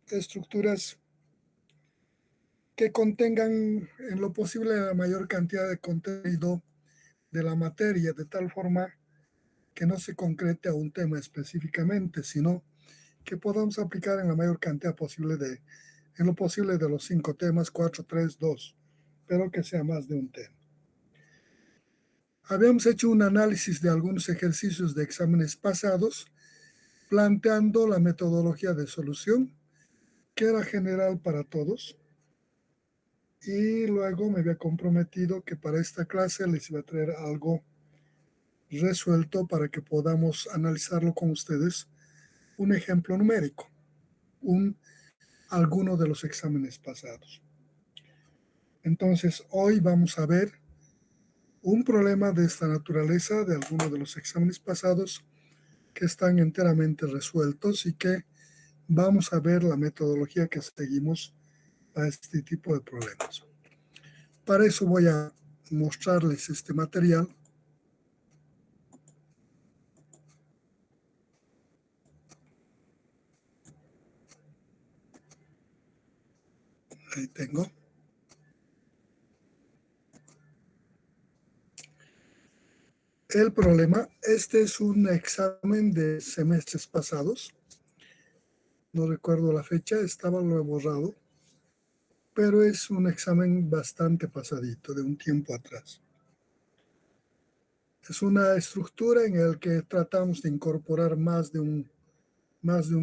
estructuras que contengan en lo posible la mayor cantidad de contenido de la materia, de tal forma que no se concrete a un tema específicamente, sino que podamos aplicar en la mayor cantidad posible en lo posible de los 5 temas, 4, 3, 2, pero que sea más de un tema. Habíamos hecho un análisis de algunos ejercicios de exámenes pasados, planteando la metodología de solución, que era general para todos, y luego me había comprometido que para esta clase les iba a traer algo resuelto para que podamos analizarlo con ustedes, un ejemplo numérico, alguno de los exámenes pasados. Entonces, hoy vamos a ver un problema de esta naturaleza de alguno de los exámenes pasados que están enteramente resueltos y que vamos a ver la metodología que seguimos a este tipo de problemas. Para eso voy a mostrarles este material. Ahí tengo. El problema, este es un examen de semestres pasados. No recuerdo la fecha, lo he borrado, pero es un examen bastante pasadito, de un tiempo atrás. Es una estructura en la que tratamos de incorporar más de un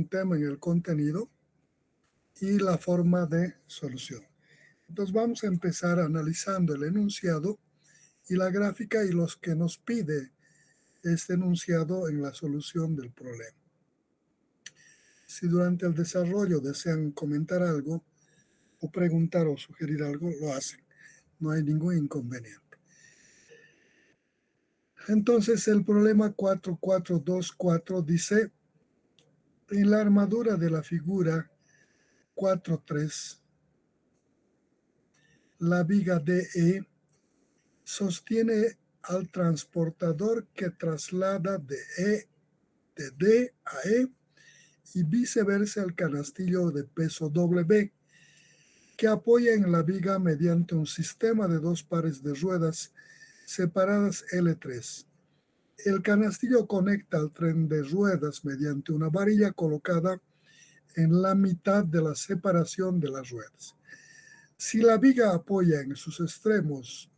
tema en el contenido y la forma de solución. Entonces vamos a empezar analizando el enunciado y la gráfica y los que nos pide este enunciado en la solución del problema. Si durante el desarrollo desean comentar algo o preguntar o sugerir algo, lo hacen. No hay ningún inconveniente. Entonces el problema 4424 dice: en la armadura de la figura 4.3, la viga DE sostiene al transportador que traslada de D a E y viceversa el canastillo de peso W, que apoya en la viga mediante un sistema de 2 pares de ruedas separadas L3. El canastillo conecta al tren de ruedas mediante una varilla colocada en la mitad de la separación de las ruedas. Si la viga apoya en sus extremos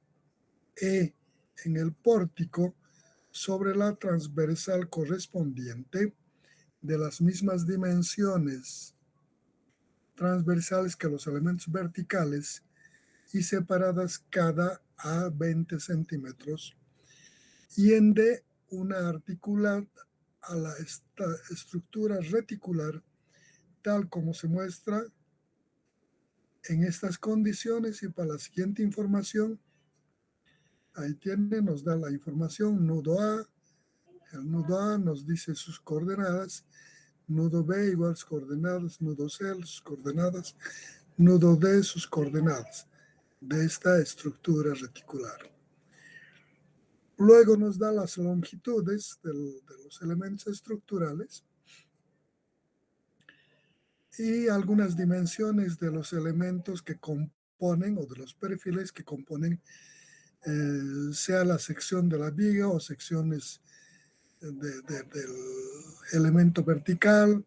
E en el pórtico sobre la transversal correspondiente de las mismas dimensiones transversales que los elementos verticales y separadas cada a 20 centímetros, y en D una articular a la estructura reticular tal como se muestra en estas condiciones. Y para la siguiente información, ahí tiene, nos da la información, nudo A. El nudo A nos dice sus coordenadas, nudo B igual sus coordenadas, nudo C sus coordenadas, nudo D sus coordenadas de esta estructura reticular. Luego nos da las longitudes de los elementos estructurales y algunas dimensiones de los elementos que componen o de los perfiles que componen sea la sección de la viga o secciones del elemento vertical,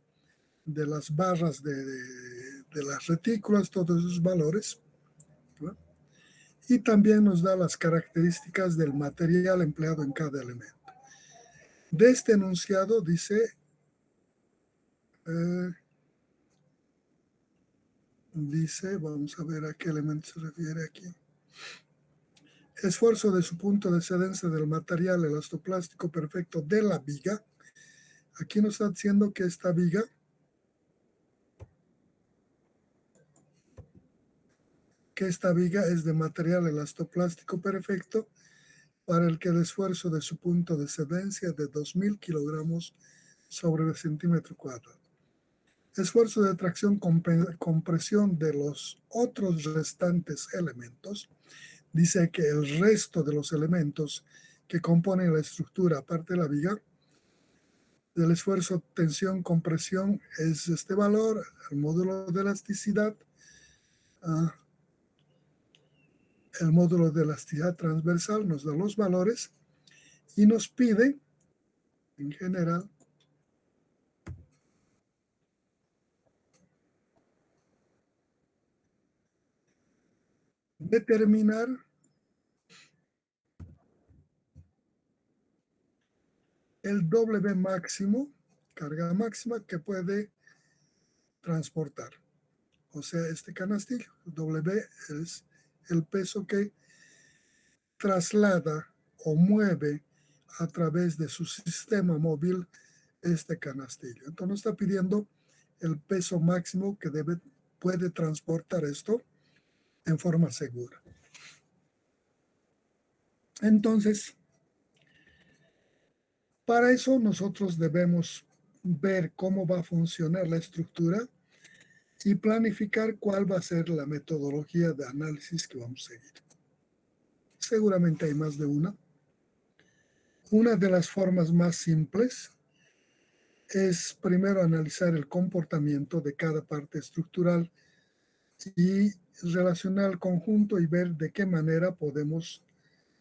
de las barras de las retículas, todos esos valores, ¿no? Y también nos da las características del material empleado en cada elemento. De este enunciado dice, vamos a ver a qué elemento se refiere aquí. Esfuerzo de su punto de cedencia del material elastoplástico perfecto de la viga. Aquí nos está diciendo que esta viga es de material elastoplástico perfecto, para el que el esfuerzo de su punto de cedencia de 2000 kilogramos sobre el centímetro cuadrado. Esfuerzo de tracción compresión de los otros restantes elementos. Dice que el resto de los elementos que componen la estructura, aparte de la viga, del esfuerzo, tensión, compresión es este valor, el módulo de elasticidad, el módulo de elasticidad transversal nos da los valores y nos pide, en general, determinar el W máximo, carga máxima que puede transportar. O sea, este canastillo, W es el peso que traslada o mueve a través de su sistema móvil este canastillo. Entonces nos está pidiendo el peso máximo que puede transportar esto en forma segura. Entonces, para eso nosotros debemos ver cómo va a funcionar la estructura y planificar cuál va a ser la metodología de análisis que vamos a seguir. Seguramente hay más de una. Una de las formas más simples es primero analizar el comportamiento de cada parte estructural y relacionar el conjunto y ver de qué manera podemos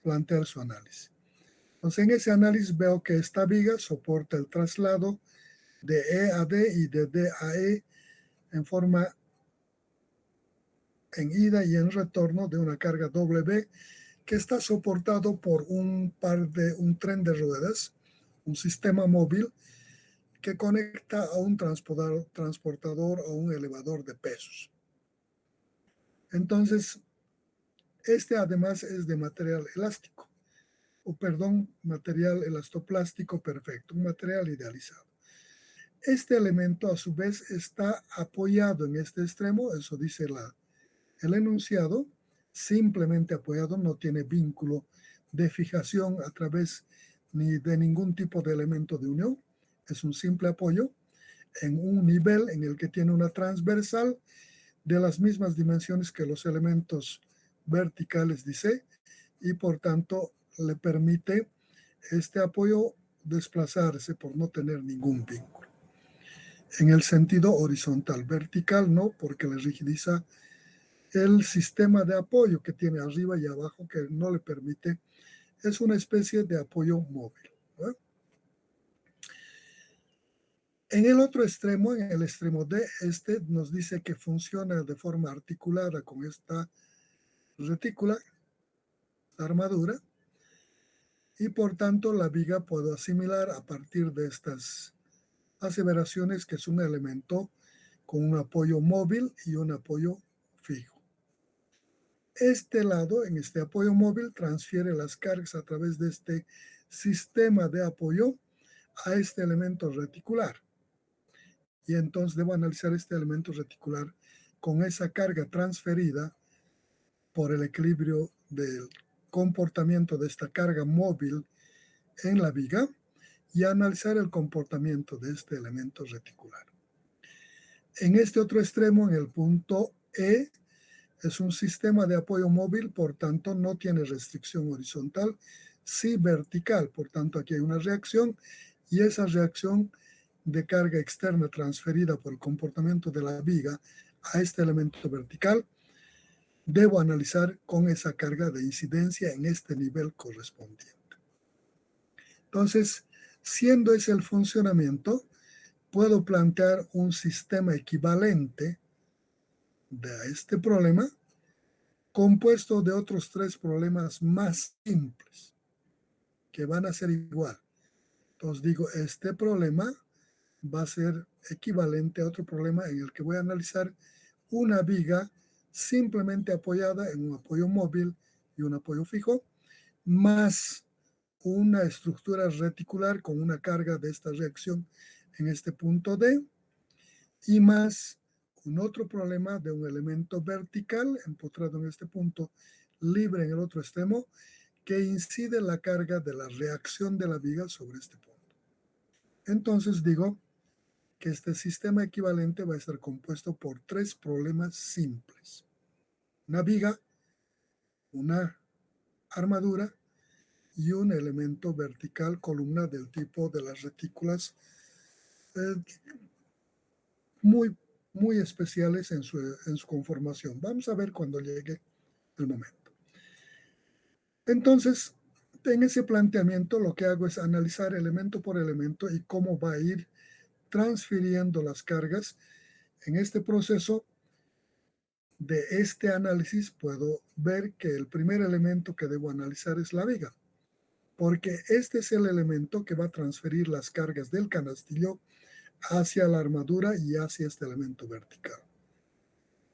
plantear su análisis. Entonces, en ese análisis veo que esta viga soporta el traslado de E a D y de D a E en forma en ida y en retorno de una carga W que está soportado por un tren de ruedas, un sistema móvil que conecta a un transportador o un elevador de pesos. Entonces, este además es de material elástico, material elastoplástico perfecto, un material idealizado. Este elemento a su vez está apoyado en este extremo, eso dice el enunciado, simplemente apoyado, no tiene vínculo de fijación a través ni de ningún tipo de elemento de unión, es un simple apoyo en un nivel en el que tiene una transversal de las mismas dimensiones que los elementos verticales dice y por tanto le permite este apoyo desplazarse por no tener ningún vínculo. En el sentido horizontal, vertical no, porque le rigidiza el sistema de apoyo que tiene arriba y abajo que no le permite, es una especie de apoyo móvil, ¿no? En el otro extremo, en el extremo D, este nos dice que funciona de forma articulada con esta retícula, armadura, y por tanto la viga puedo asimilar a partir de estas aseveraciones que es un elemento con un apoyo móvil y un apoyo fijo. Este lado, en este apoyo móvil, transfiere las cargas a través de este sistema de apoyo a este elemento reticular. Y entonces debo analizar este elemento reticular con esa carga transferida por el equilibrio del comportamiento de esta carga móvil en la viga y analizar el comportamiento de este elemento reticular. En este otro extremo, en el punto E, es un sistema de apoyo móvil, por tanto no tiene restricción horizontal, sí vertical, por tanto aquí hay una reacción y esa reacción de carga externa transferida por el comportamiento de la viga a este elemento vertical, debo analizar con esa carga de incidencia en este nivel correspondiente. Entonces, siendo ese el funcionamiento, puedo plantear un sistema equivalente de este problema compuesto de otros tres problemas más simples que van a ser igual. Entonces digo, este problema va a ser equivalente a otro problema en el que voy a analizar una viga simplemente apoyada en un apoyo móvil y un apoyo fijo, más una estructura reticular con una carga de esta reacción en este punto D, y más un otro problema de un elemento vertical empotrado en este punto, libre en el otro extremo, que incide la carga de la reacción de la viga sobre este punto. Entonces digo que este sistema equivalente va a estar compuesto por tres problemas simples: una viga, una armadura y un elemento vertical, columna del tipo de las retículas muy, muy especiales en su conformación. Vamos a ver cuando llegue el momento. Entonces, en ese planteamiento lo que hago es analizar elemento por elemento y cómo va a ir transfiriendo las cargas. En este proceso de este análisis puedo ver que el primer elemento que debo analizar es la viga, porque este es el elemento que va a transferir las cargas del canastillo hacia la armadura y hacia este elemento vertical.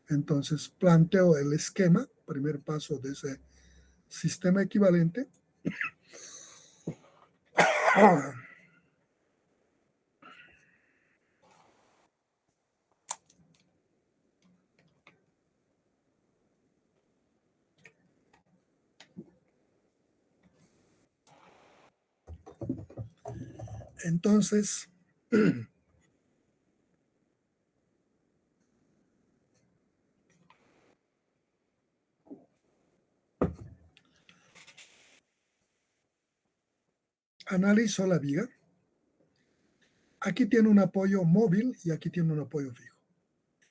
Entonces planteo el esquema, primer paso de ese sistema equivalente. Entonces, analizo la viga. Aquí tiene un apoyo móvil y aquí tiene un apoyo fijo.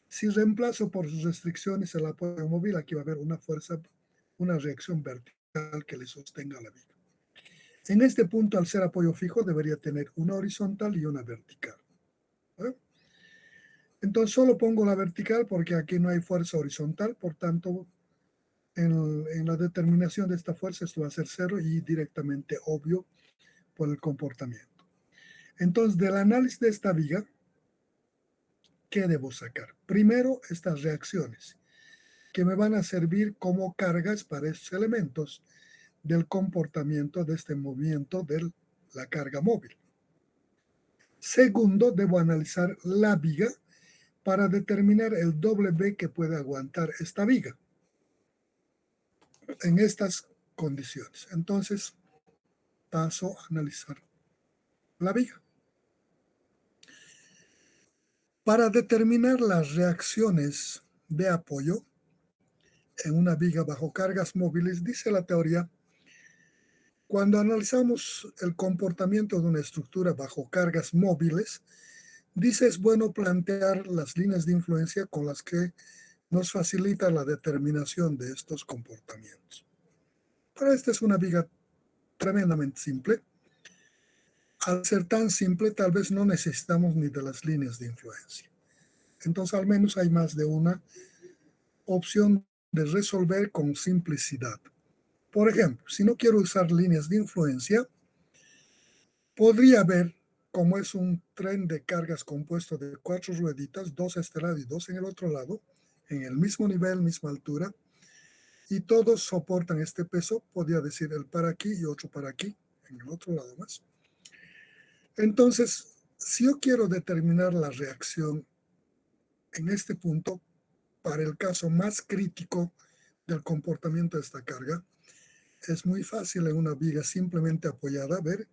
Si reemplazo por sus restricciones el apoyo móvil, aquí va a haber una fuerza, una reacción vertical que le sostenga la viga. En este punto, al ser apoyo fijo, debería tener una horizontal y una vertical. ¿Eh? Entonces solo pongo la vertical porque aquí no hay fuerza horizontal, por tanto, en la determinación de esta fuerza esto va a ser 0 y directamente obvio por el comportamiento. Entonces, del análisis de esta viga, ¿qué debo sacar? Primero, estas reacciones, que me van a servir como cargas para estos elementos del comportamiento de este movimiento de la carga móvil. Segundo, debo analizar la viga para determinar el W que puede aguantar esta viga en estas condiciones. Entonces, paso a analizar la viga. Para determinar las reacciones de apoyo en una viga bajo cargas móviles, dice la teoría, cuando analizamos el comportamiento de una estructura bajo cargas móviles, dice es bueno plantear las líneas de influencia con las que nos facilita la determinación de estos comportamientos. Pero esta es una viga tremendamente simple. Al ser tan simple, tal vez no necesitamos ni de las líneas de influencia. Entonces, al menos hay más de una opción de resolver con simplicidad. Por ejemplo, si no quiero usar líneas de influencia, podría ver cómo es un tren de cargas compuesto de 4 rueditas, 2 a este lado y 2 en el otro lado, en el mismo nivel, misma altura, y todos soportan este peso, podría decir el para aquí y otro para aquí, en el otro lado más. Entonces, si yo quiero determinar la reacción en este punto, para el caso más crítico del comportamiento de esta carga, es muy fácil en una viga simplemente apoyada ver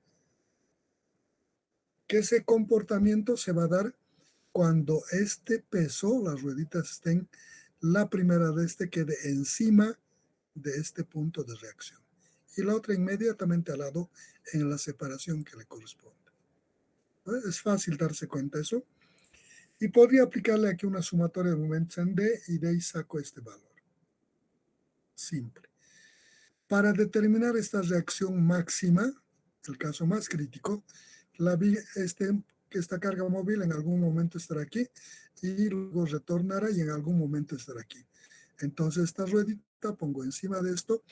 que ese comportamiento se va a dar cuando este peso, las rueditas estén, la primera de este quede encima de este punto de reacción y la otra inmediatamente al lado en la separación que le corresponde. Es fácil darse cuenta de eso. Y podría aplicarle aquí una sumatoria de momentos en D y de ahí saco este valor. Simple. Para determinar esta reacción máxima, el caso más crítico, esta carga móvil en algún momento estará aquí y luego retornará y en algún momento estará aquí. Entonces esta ruedita pongo encima de esto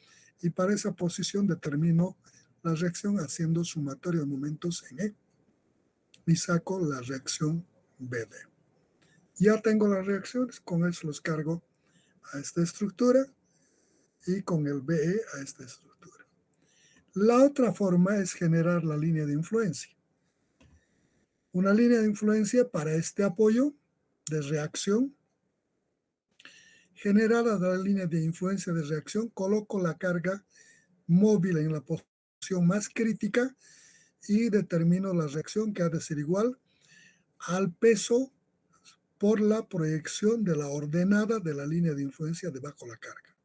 y para esa posición determino la reacción haciendo sumatoria de momentos en E y saco la reacción BD. Ya tengo las reacciones, con eso los cargo a esta estructura y con el BE a esta estructura. La otra forma es generar la línea de influencia. Una línea de influencia para este apoyo de reacción. Generada de la línea de influencia de reacción, coloco la carga móvil en la posición más crítica y determino la reacción que ha de ser igual al peso por la proyección de la ordenada de la línea de influencia debajo de la carga.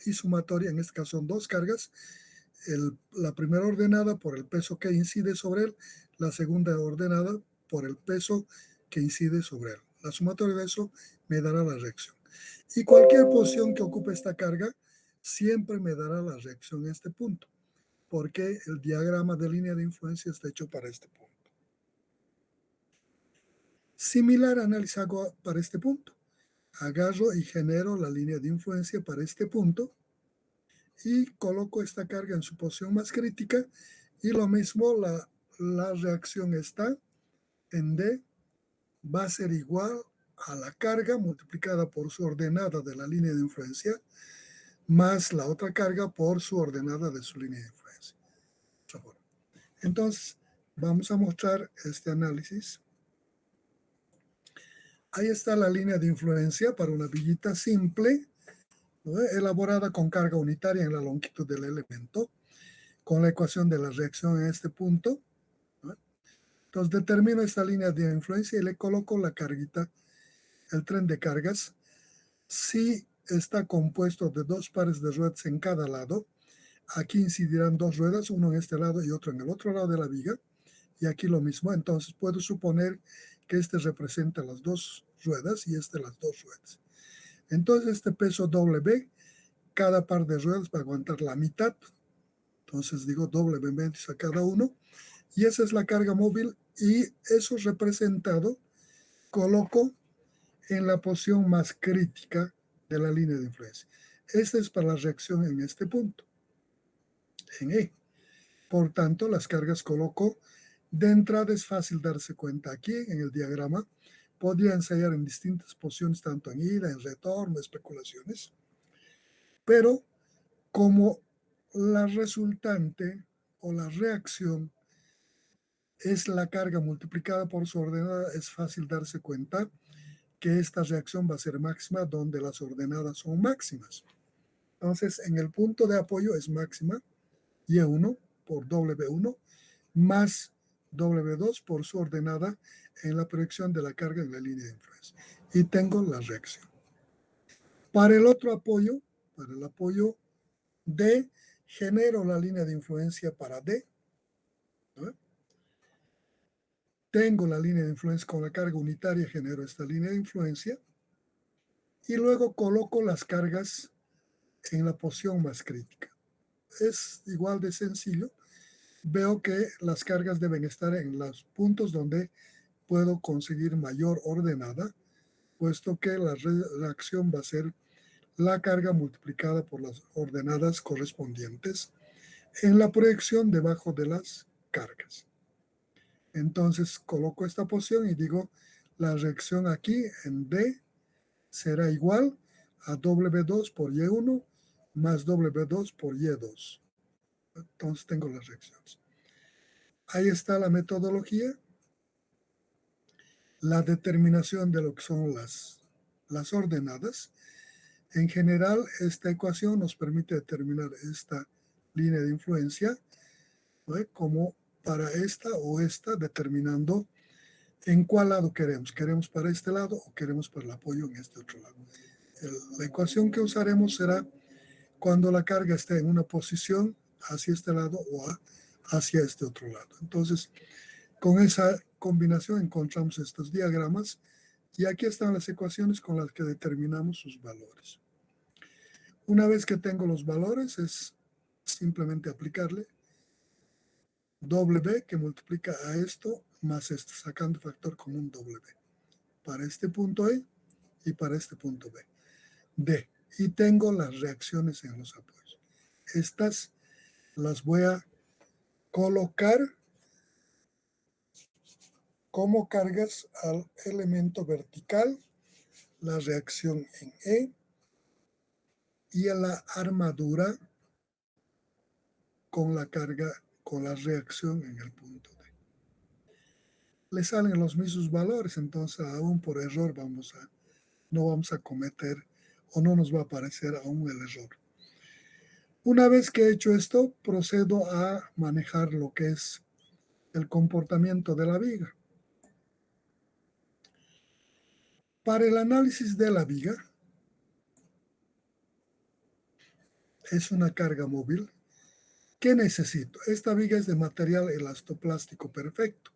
Y sumatoria, en este caso son dos cargas, la primera ordenada por el peso que incide sobre él, la segunda ordenada por el peso que incide sobre él. La sumatoria de eso me dará la reacción. Y cualquier posición que ocupe esta carga siempre me dará la reacción en este punto, porque el diagrama de línea de influencia está hecho para este punto. Similar análisis hago para este punto. Agarro y genero la línea de influencia para este punto y coloco esta carga en su posición más crítica y lo mismo la reacción está en D va a ser igual a la carga multiplicada por su ordenada de la línea de influencia más la otra carga por su ordenada de su línea de influencia. Entonces, vamos a mostrar este análisis. Ahí está la línea de influencia para una villita simple, ¿no?, elaborada con carga unitaria en la longitud del elemento, con la ecuación de la reacción en este punto, ¿no? Entonces determino esta línea de influencia y le coloco la carguita, el tren de cargas. Si está compuesto de dos pares de ruedas en cada lado, aquí incidirán dos ruedas, uno en este lado y otro en el otro lado de la viga, y aquí lo mismo. Entonces puedo suponer que este representa las dos ruedas y este las dos ruedas. Entonces este peso W, cada par de ruedas va a aguantar la mitad. Entonces digo W a cada uno. Y esa es la carga móvil y eso representado coloco en la posición más crítica de la línea de influencia. Esta es para la reacción en este punto, en E. Por tanto, las cargas coloco de entrada. Es fácil darse cuenta aquí en el diagrama. Podría ensayar en distintas posiciones, tanto en ida, en retorno, especulaciones. Pero como la resultante o la reacción es la carga multiplicada por su ordenada, es fácil darse cuenta que esta reacción va a ser máxima donde las ordenadas son máximas. Entonces, en el punto de apoyo es máxima Y1 por W1 más W2 por su ordenada en la proyección de la carga en la línea de influencia. Y tengo la reacción. Para el otro apoyo, para el apoyo D, genero la línea de influencia para D, ¿no? Tengo la línea de influencia con la carga unitaria, genero esta línea de influencia y luego coloco las cargas en la posición más crítica. Es igual de sencillo. Veo que las cargas deben estar en los puntos donde puedo conseguir mayor ordenada, puesto que la reacción va a ser la carga multiplicada por las ordenadas correspondientes en la proyección debajo de las cargas. Entonces coloco esta posición y digo, la reacción aquí en D será igual a W2 por Y1 más W2 por Y2. Entonces tengo las reacciones. Ahí está la metodología, la determinación de lo que son las ordenadas. En general, esta ecuación nos permite determinar esta línea de influencia, ¿no?, como para esta o esta, determinando en cuál lado queremos. ¿Queremos para este lado o queremos para el apoyo en este otro lado? La ecuación que usaremos será cuando la carga esté en una posición hacia este lado o hacia este otro lado. Entonces, con esa combinación encontramos estos diagramas y aquí están las ecuaciones con las que determinamos sus valores. Una vez que tengo los valores, es simplemente aplicarle W que multiplica a esto más esto, sacando factor común W para este punto E y para este punto B. D. Y tengo las reacciones en los apoyos. Estas las voy a colocar como cargas al elemento vertical, la reacción en E y a la armadura con la carga, con la reacción en el punto D. Le salen los mismos valores, entonces aún por error no vamos a cometer o no nos va a aparecer aún el error. Una vez que he hecho esto, procedo a manejar lo que es el comportamiento de la viga. Para el análisis de la viga, es una carga móvil. ¿Qué necesito? Esta viga es de material elastoplástico perfecto.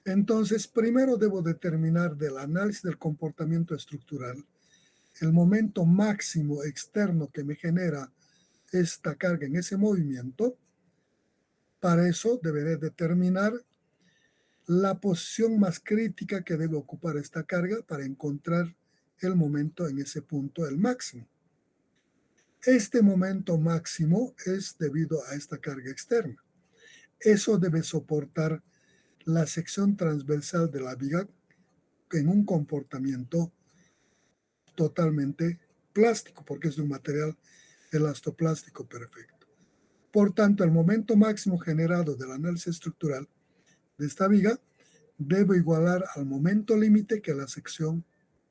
Entonces, primero debo determinar del análisis del comportamiento estructural el momento máximo externo que me genera esta carga en ese movimiento. Para eso deberé determinar la posición más crítica que debe ocupar esta carga para encontrar el momento en ese punto, el máximo. Este momento máximo es debido a esta carga externa. Eso debe soportar la sección transversal de la viga en un comportamiento totalmente plástico, porque es de un material elastoplástico perfecto. Por tanto, el momento máximo generado del análisis estructural de esta viga debe igualar al momento límite que la sección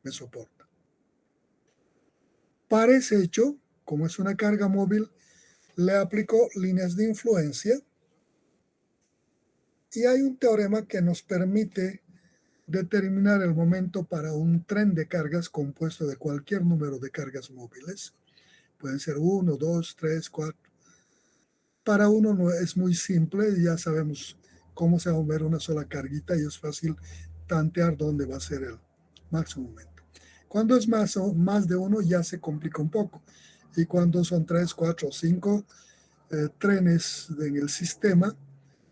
me soporta. Para ese hecho, como es una carga móvil, le aplico líneas de influencia y hay un teorema que nos permite determinar el momento para un tren de cargas compuesto de cualquier número de cargas móviles. Pueden ser 1, 2, 3, 4. Para uno no es muy simple, ya sabemos cómo se va a mover una sola carguita y es fácil tantear dónde va a ser el máximo momento. Cuando es más de uno ya se complica un poco. Y cuando son 3, 4 o 5 trenes en el sistema,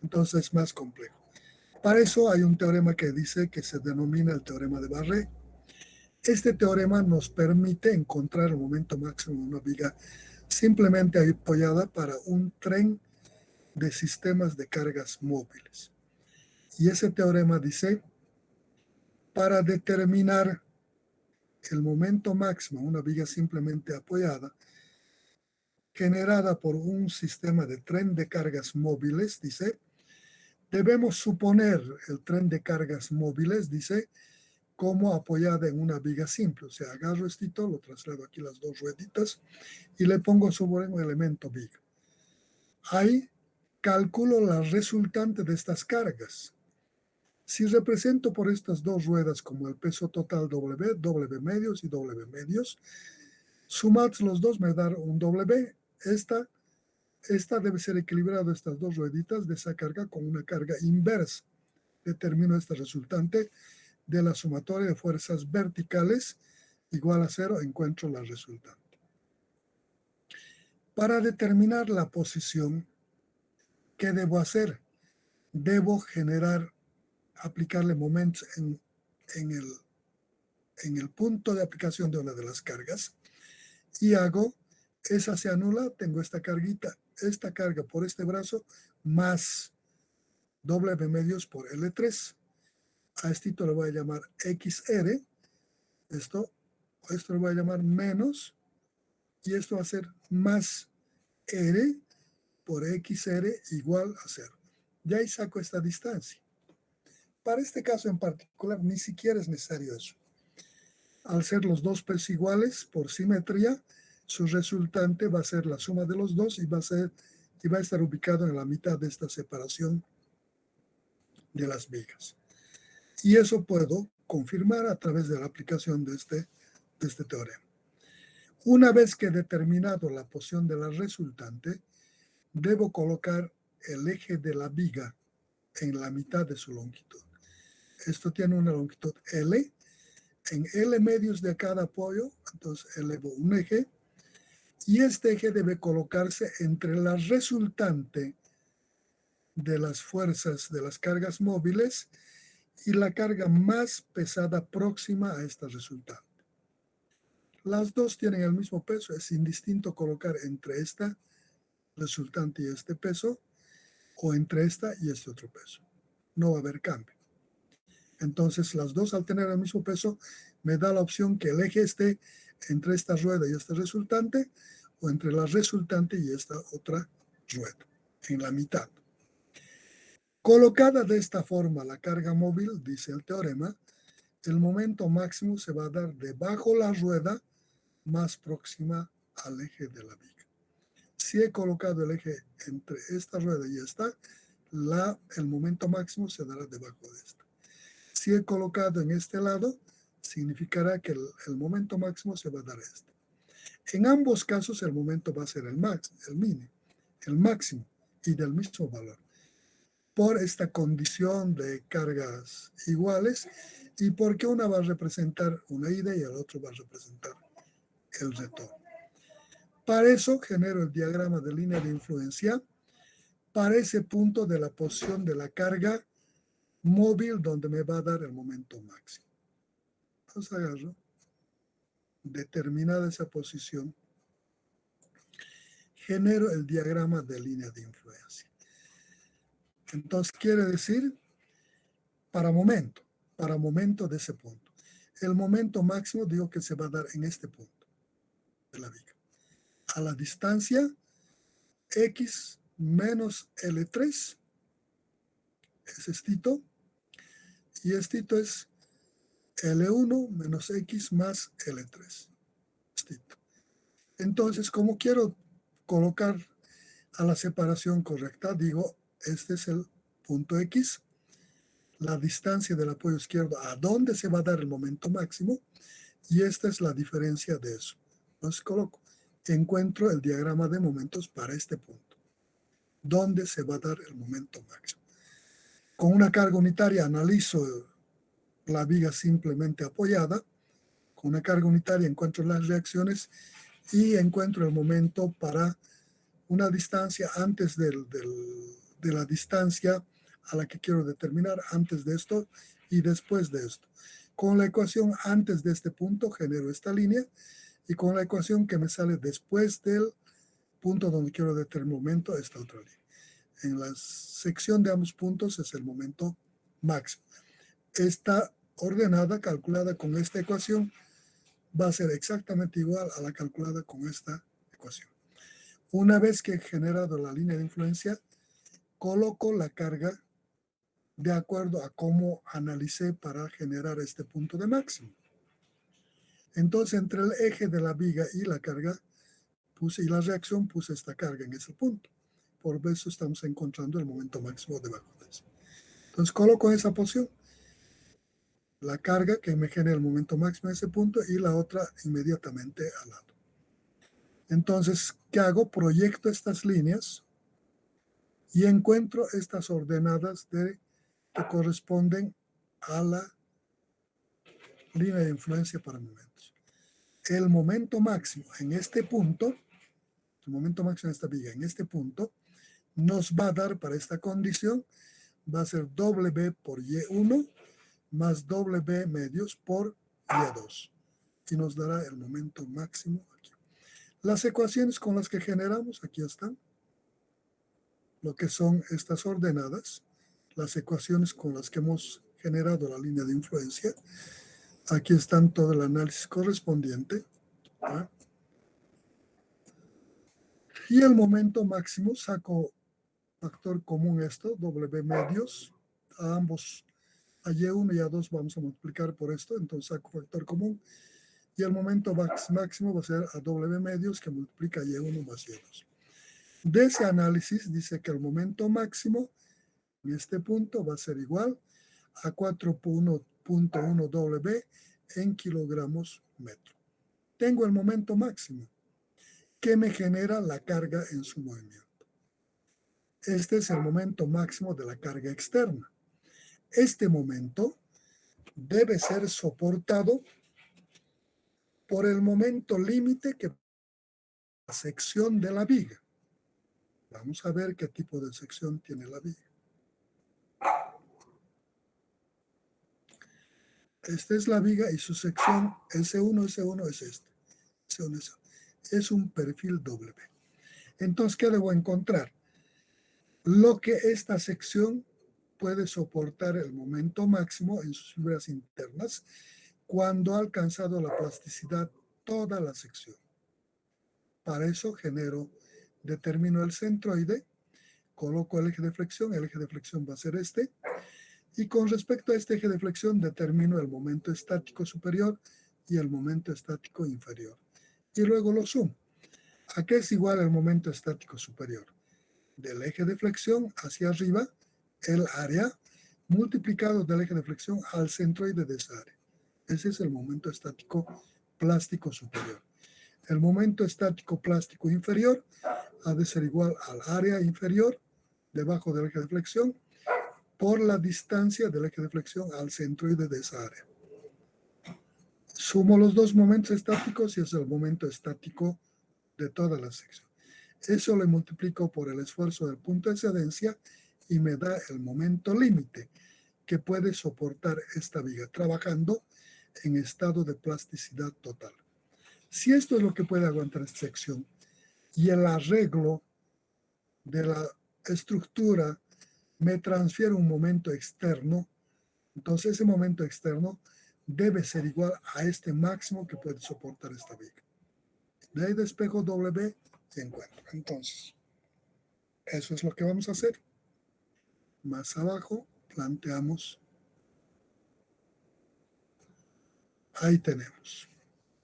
entonces es más complejo. Para eso hay un teorema que dice que se denomina el teorema de Barré. Este teorema nos permite encontrar el momento máximo de una viga simplemente apoyada para un tren de sistemas de cargas móviles. Y ese teorema dice, para determinar el momento máximo de una viga simplemente apoyada, generada por un sistema de tren de cargas móviles, dice, debemos suponer el tren de cargas móviles, dice, como apoyada en una viga simple. O sea, agarro esto, lo traslado aquí las dos rueditas y le pongo sobre un elemento viga. Ahí calculo la resultante de estas cargas. Si represento por estas dos ruedas como el peso total W, W medios y W medios, sumados los dos me da un W. Esta debe ser equilibrada, estas dos rueditas de esa carga con una carga inversa. Determino esta resultante de la sumatoria de fuerzas verticales igual a 0, encuentro la resultante. Para determinar la posición, ¿qué debo hacer? Debo aplicarle momentos en el punto de aplicación de una de las cargas y esa se anula, tengo esta carguita, esta carga por este brazo más W medios por L3. A esto le voy a llamar XR, esto le voy a llamar menos, y esto va a ser más R por XR igual a 0. Ya ahí saco esta distancia. Para este caso en particular, ni siquiera es necesario eso. Al ser los dos pesos iguales por simetría, su resultante va a ser la suma de los dos y va a estar ubicado en la mitad de esta separación de las vigas. Y eso puedo confirmar a través de la aplicación de este teorema. Una vez que he determinado la posición de la resultante, debo colocar el eje de la viga en la mitad de su longitud. Esto tiene una longitud L. En L medios de cada apoyo, entonces elevo un eje, y este eje debe colocarse entre la resultante de las fuerzas de las cargas móviles y la carga más pesada próxima a esta resultante. Las dos tienen el mismo peso, es indistinto colocar entre esta resultante y este peso, o entre esta y este otro peso. No va a haber cambio. Entonces, las dos al tener el mismo peso, me da la opción que el eje esté entre esta rueda y este resultante, o entre la resultante y esta otra rueda, en la mitad. Colocada de esta forma la carga móvil, dice el teorema, el momento máximo se va a dar debajo la rueda más próxima al eje de la viga. Si he colocado el eje entre esta rueda y esta, el momento máximo se dará debajo de esta. Si he colocado en este lado, significará que el momento máximo se va a dar a este. En ambos casos el momento va a ser el máximo y del mismo valor. por esta condición de cargas iguales y porque una va a representar una ida y el otro va a representar el retorno. Para eso genero el diagrama de línea de influencia para ese punto de la posición de la carga móvil donde me va a dar el momento máximo. Entonces agarro, determinada esa posición, genero el diagrama de línea de influencia. Entonces quiere decir para momento de ese punto. El momento máximo digo que se va a dar en este punto de la viga. A la distancia x menos L3 es estito y estito es L1 menos x más L3. Estito. Entonces, como quiero colocar a la separación correcta, digo, este es el punto X, la distancia del apoyo izquierdo a dónde se va a dar el momento máximo, y esta es la diferencia de eso. Entonces coloco, encuentro el diagrama de momentos para este punto, dónde se va a dar el momento máximo. Con una carga unitaria analizo la viga simplemente apoyada, con una carga unitaria encuentro las reacciones y encuentro el momento para una distancia antes de la distancia a la que quiero determinar, antes de esto y después de esto. Con la ecuación antes de este punto genero esta línea y con la ecuación que me sale después del punto donde quiero determinar el momento, esta otra línea. En la sección de ambos puntos es el momento máximo. Esta ordenada calculada con esta ecuación va a ser exactamente igual a la calculada con esta ecuación. Una vez que he generado la línea de influencia, coloco la carga de acuerdo a cómo analicé para generar este punto de máximo. Entonces, entre el eje de la viga y la carga y la reacción puse esta carga en ese punto. Por eso estamos encontrando el momento máximo debajo de eso. Entonces, coloco esa posición, la carga que me genera el momento máximo en ese punto y la otra inmediatamente al lado. Entonces, ¿qué hago? Proyecto estas líneas y encuentro estas ordenadas que corresponden a la línea de influencia para momentos. El momento máximo en este punto, el momento máximo en esta viga en este punto, nos va a dar para esta condición, va a ser W por Y1 más W medios por Y2 y nos dará el momento máximo aquí. Las ecuaciones con las que generamos, aquí están, lo que son estas ordenadas, las ecuaciones con las que hemos generado la línea de influencia. Aquí están todo el análisis correspondiente. ¿Ah? Y el momento máximo, saco factor común esto, W medios, a ambos, a Y1 y A2 vamos a multiplicar por esto, entonces saco factor común, y el momento máximo va a ser a W medios que multiplica Y1 más Y2. De ese análisis dice que el momento máximo en este punto va a ser igual a 4.1 W en kilogramos metro. Tengo el momento máximo que me genera la carga en su movimiento. Este es el momento máximo de la carga externa. Este momento debe ser soportado por el momento límite que la sección de la viga. Vamos a ver qué tipo de sección tiene la viga. Esta es la viga y su sección S1 es este. S1, S1. Es un perfil W. Entonces, ¿qué debo encontrar? Lo que esta sección puede soportar el momento máximo en sus fibras internas cuando ha alcanzado la plasticidad toda la sección. Para eso determino el centroide, coloco el eje de flexión va a ser este, y con respecto a este eje de flexión determino el momento estático superior y el momento estático inferior. Y luego lo sumo. ¿A qué es igual el momento estático superior? Del eje de flexión hacia arriba, el área, multiplicado del eje de flexión al centroide de esa área. Ese es el momento estático plástico superior. El momento estático plástico inferior ha de ser igual al área inferior debajo del eje de flexión por la distancia del eje de flexión al centroide de esa área. Sumo los dos momentos estáticos y es el momento estático de toda la sección. Eso le multiplico por el esfuerzo del punto de excedencia y me da el momento límite que puede soportar esta viga, trabajando en estado de plasticidad total. Si esto es lo que puede aguantar esta sección y el arreglo de la estructura me transfiere un momento externo, entonces ese momento externo debe ser igual a este máximo que puede soportar esta viga. De ahí despejo W y encuentro. Entonces, eso es lo que vamos a hacer. Más abajo planteamos. Ahí tenemos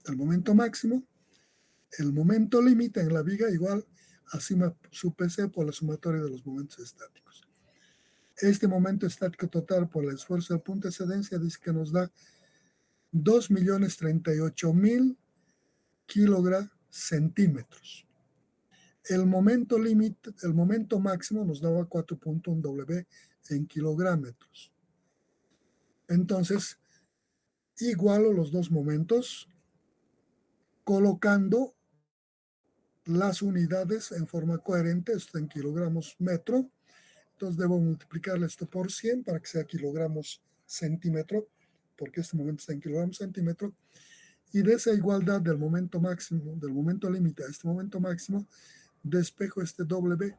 el momento máximo, el momento límite en la viga igual a su PC por la sumatoria de los momentos estáticos. Este momento estático total por el esfuerzo del punto de excedencia dice que nos da 2.038.000 kilogramos-centímetros. El momento límite, el momento máximo nos daba 4.1 W en kilómetros. Entonces, igualo los dos momentos colocando las unidades en forma coherente, esto en kilogramos metro. Entonces debo multiplicarle esto por 100 para que sea kilogramos centímetro, porque este momento está en kilogramos centímetro. Y de esa igualdad del momento máximo, del momento límite a este momento máximo, despejo este W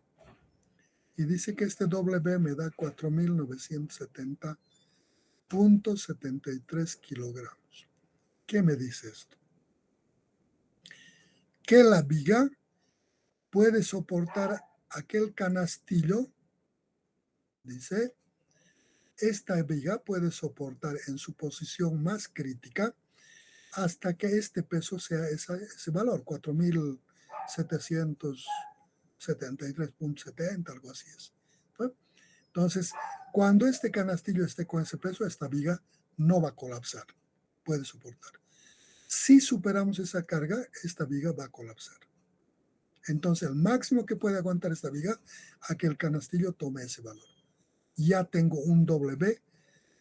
y dice que este W me da 4.970.73 kilogramos. ¿Qué me dice esto? Que la viga puede soportar aquel canastillo, dice, esta viga puede soportar en su posición más crítica hasta que este peso sea ese valor, 4.773.70, algo así es. ¿No? Entonces, cuando este canastillo esté con ese peso, esta viga no va a colapsar, puede soportar. Si superamos esa carga, esta viga va a colapsar. Entonces, el máximo que puede aguantar esta viga a que el canastillo tome ese valor. Ya tengo un W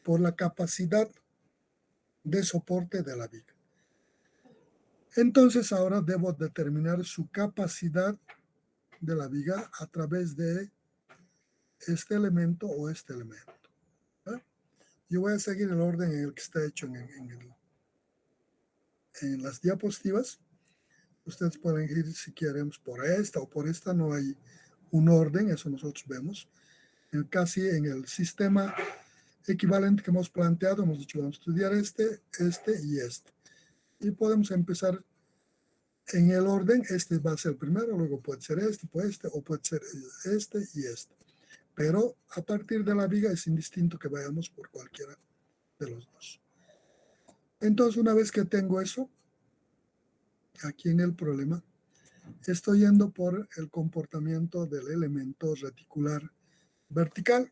por la capacidad de soporte de la viga. Entonces, ahora debo determinar su capacidad de la viga a través de este elemento o este elemento. ¿Eh? Yo voy a seguir el orden en el que está hecho en las diapositivas. Ustedes pueden ir si quieren por esta o por esta, no hay un orden, eso nosotros vemos. Casi en el sistema equivalente que hemos planteado, hemos dicho vamos a estudiar este y este. Y podemos empezar en el orden, este va a ser el primero, luego puede ser este, o puede ser este y este. Pero a partir de la viga es indistinto que vayamos por cualquiera de los dos. Entonces, una vez que tengo eso, aquí en el problema, estoy yendo por el comportamiento del elemento reticular vertical,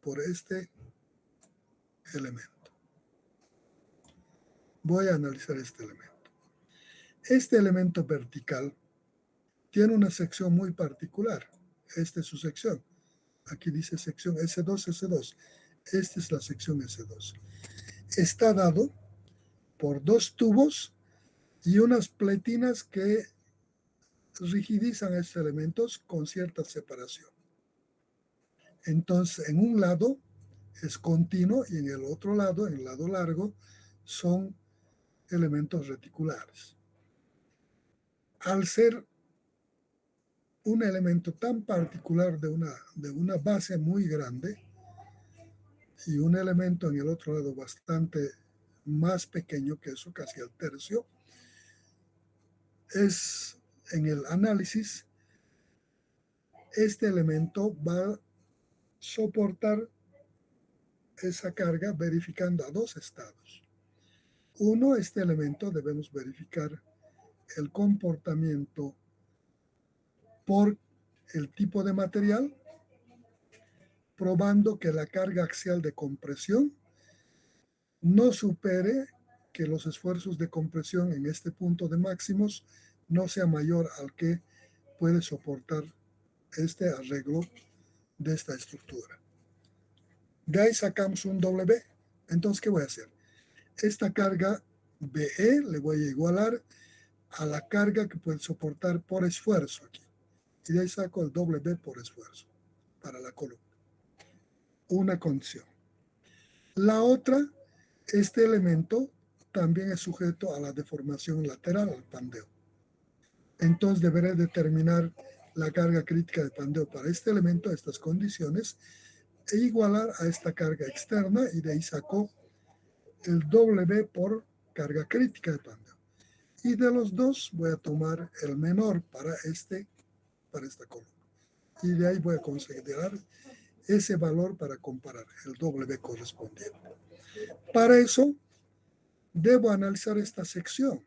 por este elemento. Voy a analizar este elemento. Este elemento vertical tiene una sección muy particular. Esta es su sección. Aquí dice sección S2, S2. Esta es la sección S2. Está dado por dos tubos y unas pletinas que rigidizan estos elementos con cierta separación. Entonces, en un lado es continuo y en el otro lado, en el lado largo, son elementos reticulares. Al ser un elemento tan particular de una base muy grande y un elemento en el otro lado bastante más pequeño que eso, casi al tercio, es en el análisis, este elemento va a soportar esa carga verificando a dos estados. Uno, este elemento debemos verificar el comportamiento por el tipo de material, probando que la carga axial de compresión no supere que los esfuerzos de compresión en este punto de máximos no sea mayor al que puede soportar este arreglo de esta estructura. De ahí sacamos un W. Entonces, ¿qué voy a hacer? Esta carga BE le voy a igualar a la carga que puede soportar por esfuerzo aquí. Y de ahí saco el W por esfuerzo para la columna. Una condición. La otra, este elemento también es sujeto a la deformación lateral, al pandeo. Entonces deberé determinar la carga crítica de pandeo para este elemento, estas condiciones, e igualar a esta carga externa, y de ahí saco el W por carga crítica de pandeo. Y de los dos voy a tomar el menor para esta columna. Y de ahí voy a considerar ese valor para comparar el W correspondiente. Para eso, debo analizar esta sección.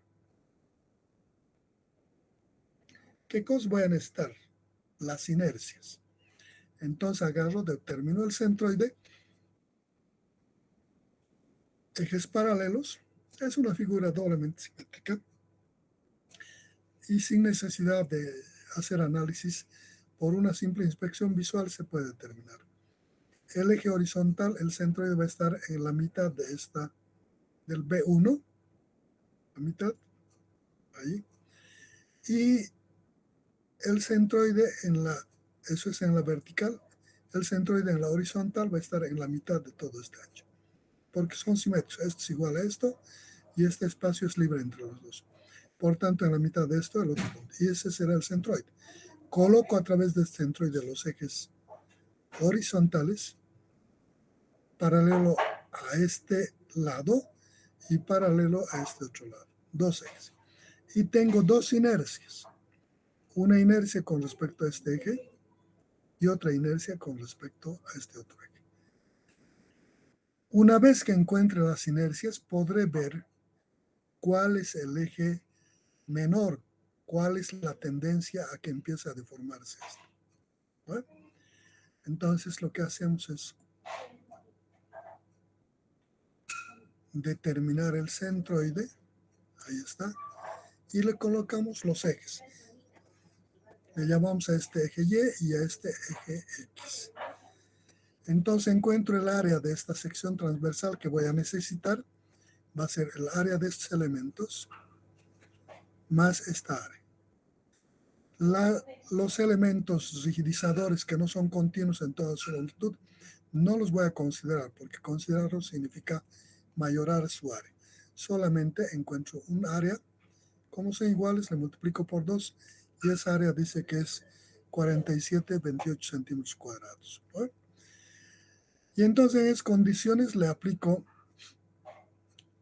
¿Qué cosas voy a necesitar? Las inercias. Entonces agarro, determino el centroide, ejes paralelos, es una figura doblemente simétrica y sin necesidad de hacer análisis, por una simple inspección visual se puede determinar. El eje horizontal, el centroide va a estar en la mitad de del B1, la mitad, ahí, y el centroide eso es en la vertical, el centroide en la horizontal va a estar en la mitad de todo este ancho, porque son simétricos, esto es igual a esto, y este espacio es libre entre los dos. Por tanto, en la mitad de esto, el otro punto, y ese será el centroide. Coloco a través de este centroide los ejes horizontales, paralelo a este lado y paralelo a este otro lado, dos ejes. Y tengo dos inercias, una inercia con respecto a este eje y otra inercia con respecto a este otro eje. Una vez que encuentre las inercias, podré ver cuál es el eje menor, cuál es la tendencia a que empiece a deformarse esto. ¿Bueno? Entonces lo que hacemos es determinar el centroide, ahí está, y le colocamos los ejes. Le llamamos a este eje Y y a este eje X. Entonces encuentro el área de esta sección transversal que voy a necesitar. Va a ser el área de estos elementos más esta área. Los elementos rigidizadores que no son continuos en toda su longitud no los voy a considerar, porque considerarlos significa mayorar su área. Solamente encuentro un área, como son iguales, le multiplico por 2 y esa área dice que es 47,28 centímetros cuadrados. ¿No? Y entonces en esas condiciones le aplico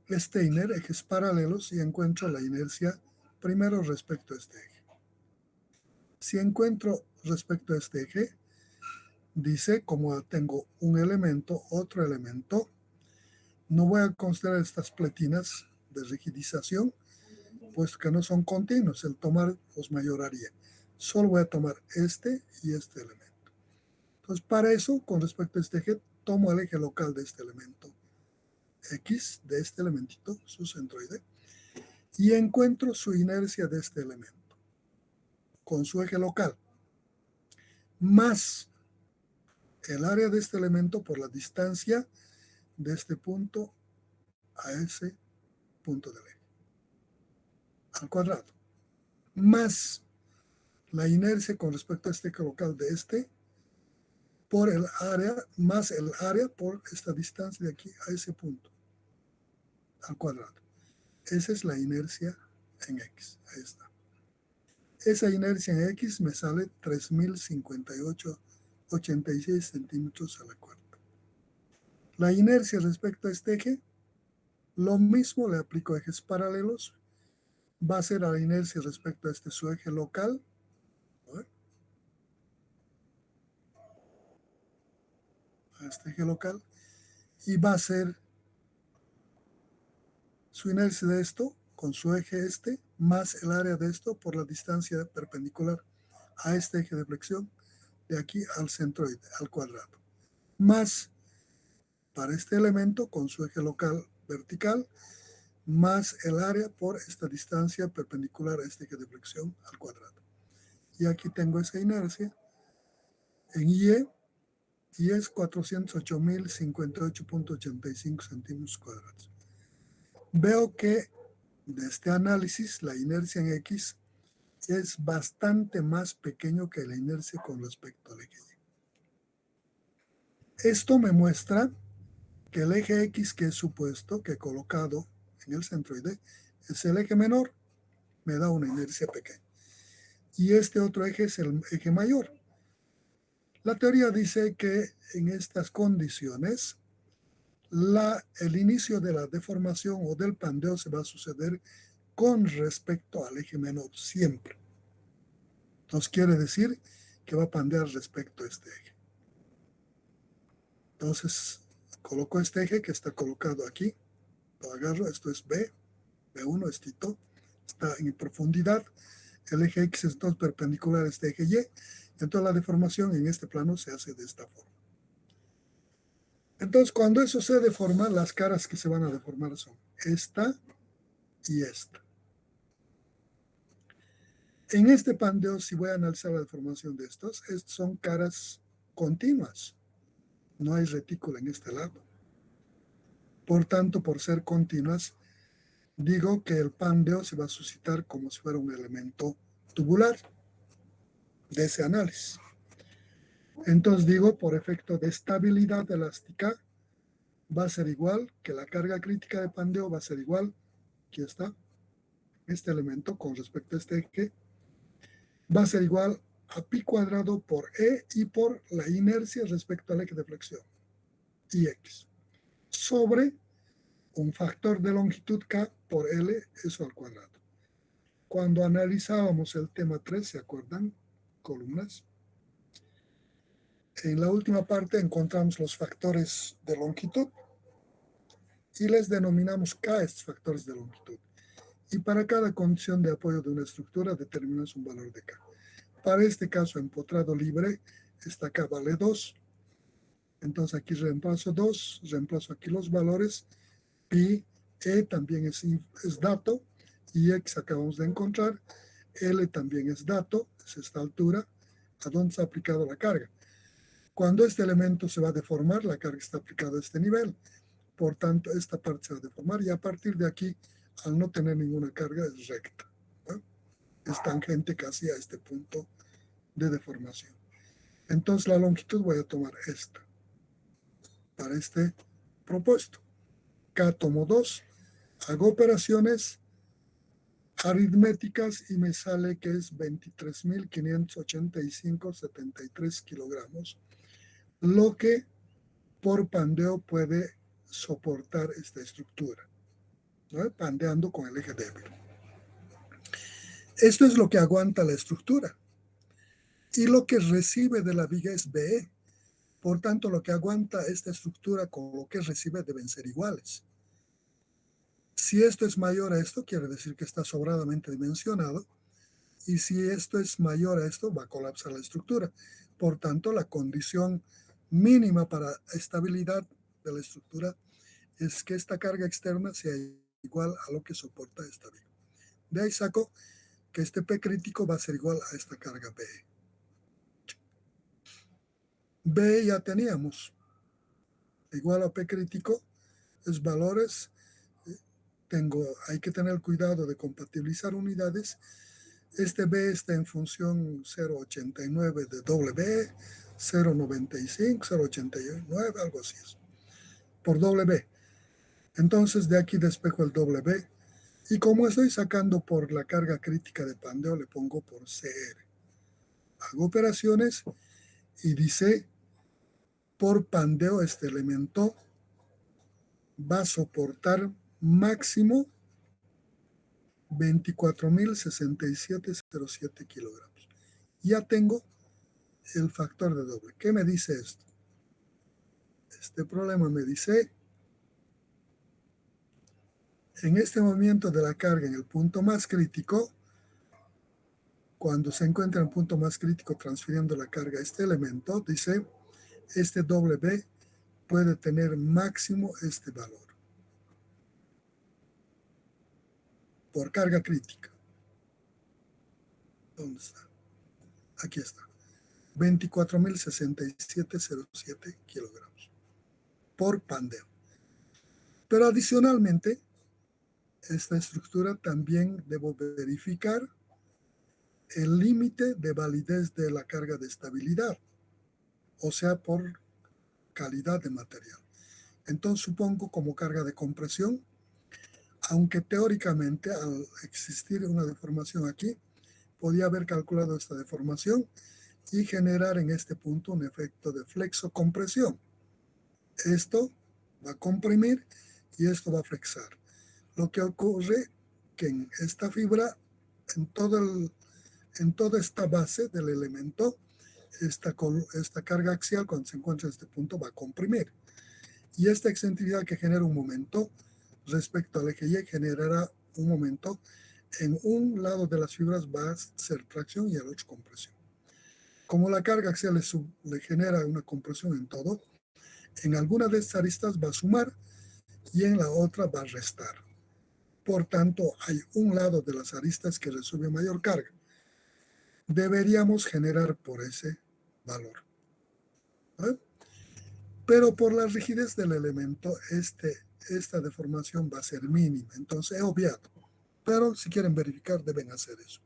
Steiner, ejes paralelos, y encuentro la inercia primero respecto a este eje. Si encuentro respecto a este eje, dice, como tengo un elemento, otro elemento, no voy a considerar estas pletinas de rigidización, puesto que no son continuos, el tomar los mayoraría. Solo voy a tomar este y este elemento. Entonces, para eso, con respecto a este eje, tomo el eje local de este elemento X, de este elementito, su centroide, y encuentro su inercia de este elemento con su eje local, más el área de este elemento por la distancia de este punto a ese punto del eje, al cuadrado, más la inercia con respecto a este eje local de este, por el área, más el área por esta distancia de aquí a ese punto, al cuadrado. Esa es la inercia en X, ahí está. Esa inercia en X me sale 3.058,86 centímetros a la cuarta. La inercia respecto a este eje, lo mismo, le aplico ejes paralelos, va a ser a la inercia respecto a su eje local, ¿no? A este eje local, y va a ser su inercia de esto con su eje más el área de esto por la distancia perpendicular a este eje de flexión de aquí al centroide, al cuadrado, más para este elemento con su eje local vertical, más el área por esta distancia perpendicular a este eje de flexión al cuadrado. Y aquí tengo esa inercia en Y, y es 408.058.85 centímetros cuadrados. Veo que de este análisis la inercia en X es bastante más pequeño que la inercia con respecto al eje Y. Esto me muestra que el eje X que he supuesto, que he colocado en el centroide, es el eje menor, me da una inercia pequeña. Y este otro eje es el eje mayor. La teoría dice que en estas condiciones el inicio de la deformación o del pandeo se va a suceder con respecto al eje menor, siempre. Entonces quiere decir que va a pandear respecto a este eje. Entonces coloco este eje que está colocado aquí, lo agarro, esto es B, B1 es Tito, está en profundidad, el eje X es entonces perpendicular a este eje Y, entonces la deformación en este plano se hace de esta forma. Entonces cuando eso se deforma, las caras que se van a deformar son esta y esta. En este pandeo, si voy a analizar la deformación de estos son caras continuas. No hay retícula en este lado. Por tanto, por ser continuas, digo que el pandeo se va a suscitar como si fuera un elemento tubular de ese análisis. Entonces digo, por efecto de estabilidad elástica, va a ser igual que la carga crítica de pandeo, va a ser igual, aquí está, este elemento con respecto a este eje, va a ser igual a pi cuadrado por E y por la inercia respecto al eje de flexión, Ix, sobre un factor de longitud K por L, eso al cuadrado. Cuando analizábamos el tema 3, ¿se acuerdan? Columnas. En la última parte encontramos los factores de longitud y les denominamos K estos factores de longitud. Y para cada condición de apoyo de una estructura determinamos un valor de K. Para este caso, empotrado libre, esta K vale 2. Entonces aquí reemplazo 2, reemplazo aquí los valores. Pi, E también es dato, y X acabamos de encontrar. L también es dato, es esta altura, a donde está aplicada la carga. Cuando este elemento se va a deformar, la carga está aplicada a este nivel. Por tanto, esta parte se va a deformar y a partir de aquí, al no tener ninguna carga, es recta, ¿no? Es tangente casi a este punto de deformación. Entonces la longitud voy a tomar esta para este propuesto. K tomo 2, hago operaciones aritméticas y me sale que es 23.585,73 kilogramos, lo que por pandeo puede soportar esta estructura, ¿no? Pandeando con el eje débil. Esto es lo que aguanta la estructura. Y lo que recibe de la viga es BE. Por tanto, lo que aguanta esta estructura con lo que recibe deben ser iguales. Si esto es mayor a esto, quiere decir que está sobradamente dimensionado. Y si esto es mayor a esto, va a colapsar la estructura. Por tanto, la condición mínima para estabilidad de la estructura es que esta carga externa sea igual a lo que soporta esta viga. De ahí saco que este P crítico va a ser igual a esta carga B. B ya teníamos. Igual a P crítico es valores. Hay que tener cuidado de compatibilizar unidades. Este B está en función 0,89 de W, 0,95, 0,89, algo así es, por W. Entonces de aquí despejo el W y como estoy sacando por la carga crítica de pandeo, le pongo por CR. Hago operaciones y dice, por pandeo este elemento va a soportar máximo 24.067,07 kilogramos. Ya tengo el factor de doble. ¿Qué me dice esto? Este problema me dice, en este movimiento de la carga en el punto más crítico, cuando se encuentra en el punto más crítico transfiriendo la carga a este elemento, dice, este W puede tener máximo este valor por carga crítica. ¿Dónde está? Aquí está. 24.067,07 kilogramos por pandeo. Pero adicionalmente, esta estructura también debo verificar el límite de validez de la carga de estabilidad, o sea, por calidad de material. Entonces supongo como carga de compresión, aunque teóricamente al existir una deformación aquí, podía haber calculado esta deformación y generar en este punto un efecto de flexo-compresión. Esto va a comprimir y esto va a flexar. Lo que ocurre que en esta fibra, en toda esta base del elemento, esta carga axial cuando se encuentra en este punto va a comprimir. Y esta excentricidad que genera un momento respecto al eje Y generará un momento. En un lado de las fibras va a ser tracción y el otro compresión. Como la carga axial le genera una compresión en todo, en alguna de estas aristas va a sumar y en la otra va a restar. Por tanto, hay un lado de las aristas que recibe mayor carga. Deberíamos generar por ese valor. ¿Vale? Pero por la rigidez del elemento, esta deformación va a ser mínima. Entonces he obviado. Pero si quieren verificar, deben hacer eso.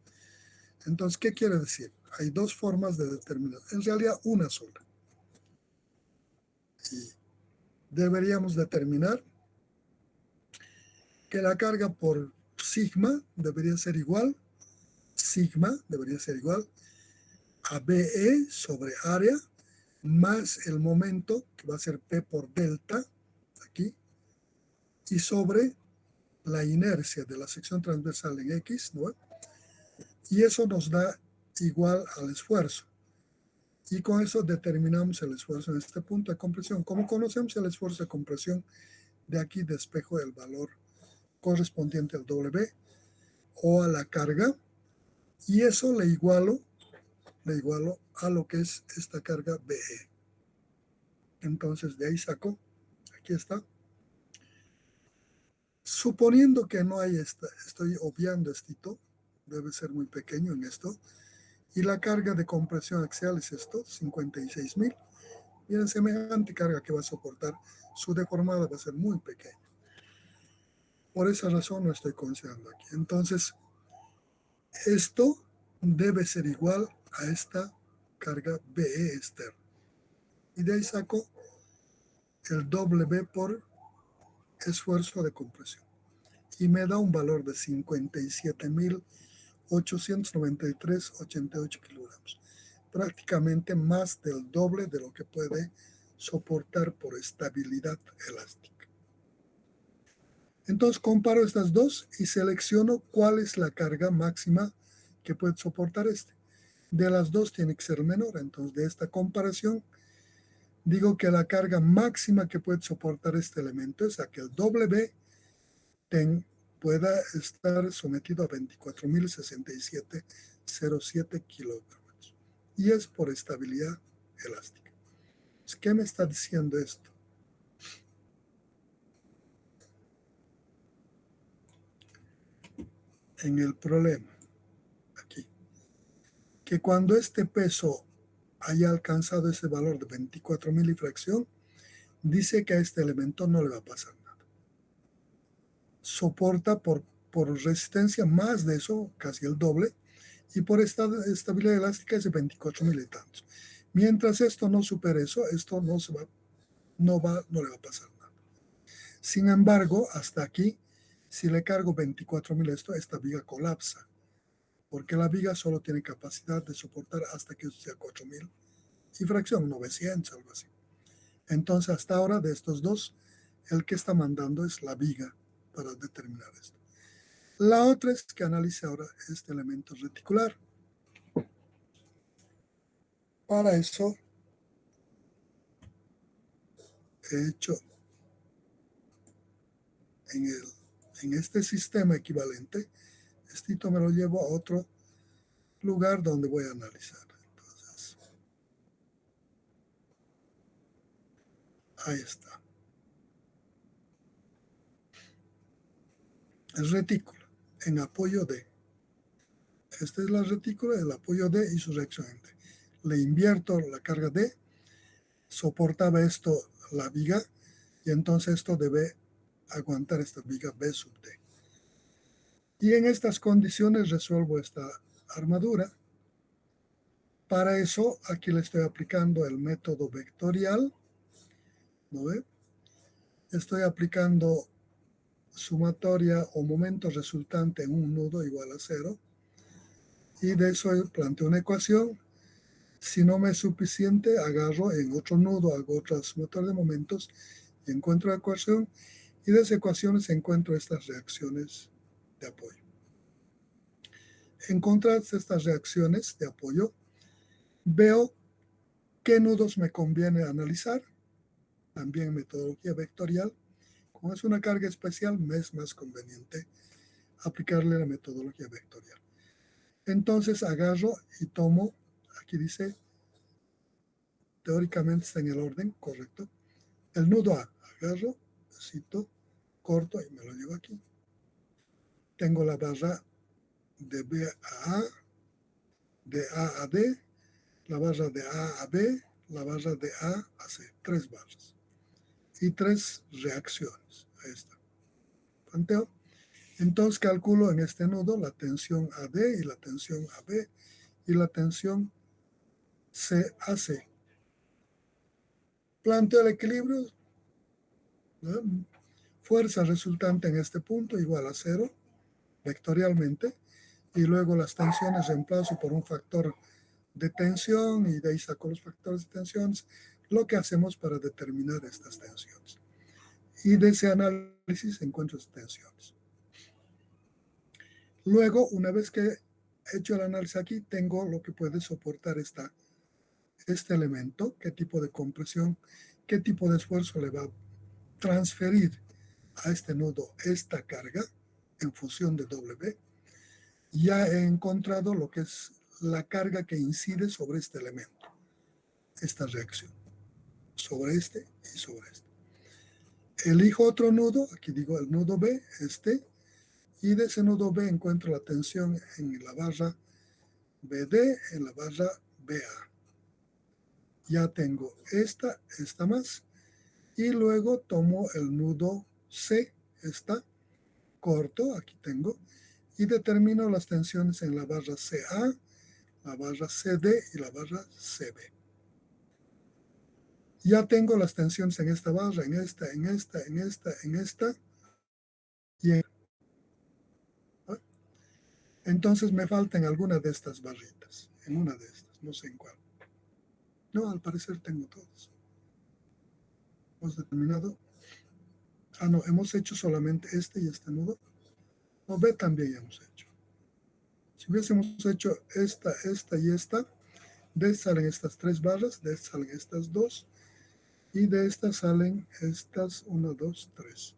Entonces, ¿qué quiere decir? Hay dos formas de determinar. En realidad, una sola. Y deberíamos determinar que la carga por sigma debería ser igual a BE sobre área más el momento, que va a ser P por delta, aquí, y sobre la inercia de la sección transversal en X, ¿no? Y eso nos da igual al esfuerzo. Y con eso determinamos el esfuerzo en este punto de compresión. Como conocemos el esfuerzo de compresión, de aquí despejo el valor correspondiente al W o a la carga, y eso le igualo a lo que es esta carga BE. Entonces de ahí saco, aquí está. Suponiendo que no hay estoy obviando esto, debe ser muy pequeño en esto, y la carga de compresión axial es esto, 56.000. Miren, semejante carga que va a soportar, su deformada va a ser muy pequeña. Por esa razón no estoy considerando aquí. Entonces, esto debe ser igual a esta carga BE externa. Y de ahí saco el W por esfuerzo de compresión. Y me da un valor de 57.893,88 kilogramos. Prácticamente más del doble de lo que puede soportar por estabilidad elástica. Entonces comparo estas dos y selecciono cuál es la carga máxima que puede soportar este. De las dos tiene que ser menor. Entonces de esta comparación digo que la carga máxima que puede soportar este elemento es a que el W pueda estar sometido a 24.067,07 kilogramos. Y es por estabilidad elástica. ¿Qué me está diciendo esto? En el problema, aquí, que cuando este peso haya alcanzado ese valor de 24.000 y fracción, dice que a este elemento no le va a pasar nada. Soporta por resistencia más de eso, casi el doble, y por esta estabilidad elástica es de 24.000 y tantos. Mientras esto no supere eso, esto no le va a pasar nada. Sin embargo, hasta aquí, si le cargo 24.000 esta viga colapsa, porque la viga solo tiene capacidad de soportar hasta que sea 4.000 y fracción, 900, algo así. Entonces, hasta ahora, de estos dos, el que está mandando es la viga para determinar esto. La otra es que analice ahora este elemento reticular. Para eso, he hecho en este sistema equivalente, esto me lo llevo a otro lugar donde voy a analizar. Entonces, ahí está. Es retícula en apoyo D. Esta es la retícula, el apoyo D y su reacción en D. le invierto la carga D, soportaba esto la viga, y entonces esto debe aguantar esta viga B sub D. Y en estas condiciones resuelvo esta armadura. Para eso, aquí le estoy aplicando el método vectorial, ¿no ve? Estoy aplicando sumatoria o momento resultante en un nudo igual a 0. Y de eso planteo una ecuación. Si no me es suficiente, agarro en otro nudo, hago otra sumatoria de momentos y encuentro la ecuación. Y de esas ecuaciones encuentro estas reacciones de apoyo. Encontradas estas reacciones de apoyo, veo qué nudos me conviene analizar. También metodología vectorial. Como es una carga especial, me es más conveniente aplicarle la metodología vectorial. Entonces agarro y tomo, aquí dice, teóricamente está en el orden, correcto. El nudo A, agarro, cito, corto y me lo llevo aquí. Tengo la barra de B a A, de A a D, la barra de A a B, la barra de A a C, 3 barras. Y 3 reacciones. Ahí está. Planteo. Entonces calculo en este nudo la tensión AD y la tensión AB y la tensión CAC. Planteo el equilibrio. ¿No? Fuerza resultante en este punto igual a 0, vectorialmente. Y luego las tensiones reemplazo por un factor de tensión y de ahí saco los factores de tensiones. Lo que hacemos para determinar estas tensiones. Y de ese análisis encuentro estas tensiones. Luego, una vez que he hecho el análisis aquí, tengo lo que puede soportar este elemento, qué tipo de compresión, qué tipo de esfuerzo le va a transferir a este nudo esta carga en función de W. Ya he encontrado lo que es la carga que incide sobre este elemento, esta reacción, sobre este y sobre este. Elijo otro nudo, aquí digo el nudo B, y de ese nudo B encuentro la tensión en la barra BD, en la barra BA. Ya tengo esta más, y luego tomo el nudo C, corto, aquí tengo, y determino las tensiones en la barra CA, la barra CD y la barra CB. Ya tengo las tensiones en esta barra, en esta, y en... Entonces me faltan algunas de estas barritas, en una de estas, no sé en cuál. No, al parecer tengo todas. Hemos determinado. Ah, no, hemos hecho solamente este y este nudo. No, B también ya hemos hecho. Si hubiésemos hecho esta y esta, de esta salen estas 3 barras, de esta salen estas 2, y de estas salen estas 1, 2, 3.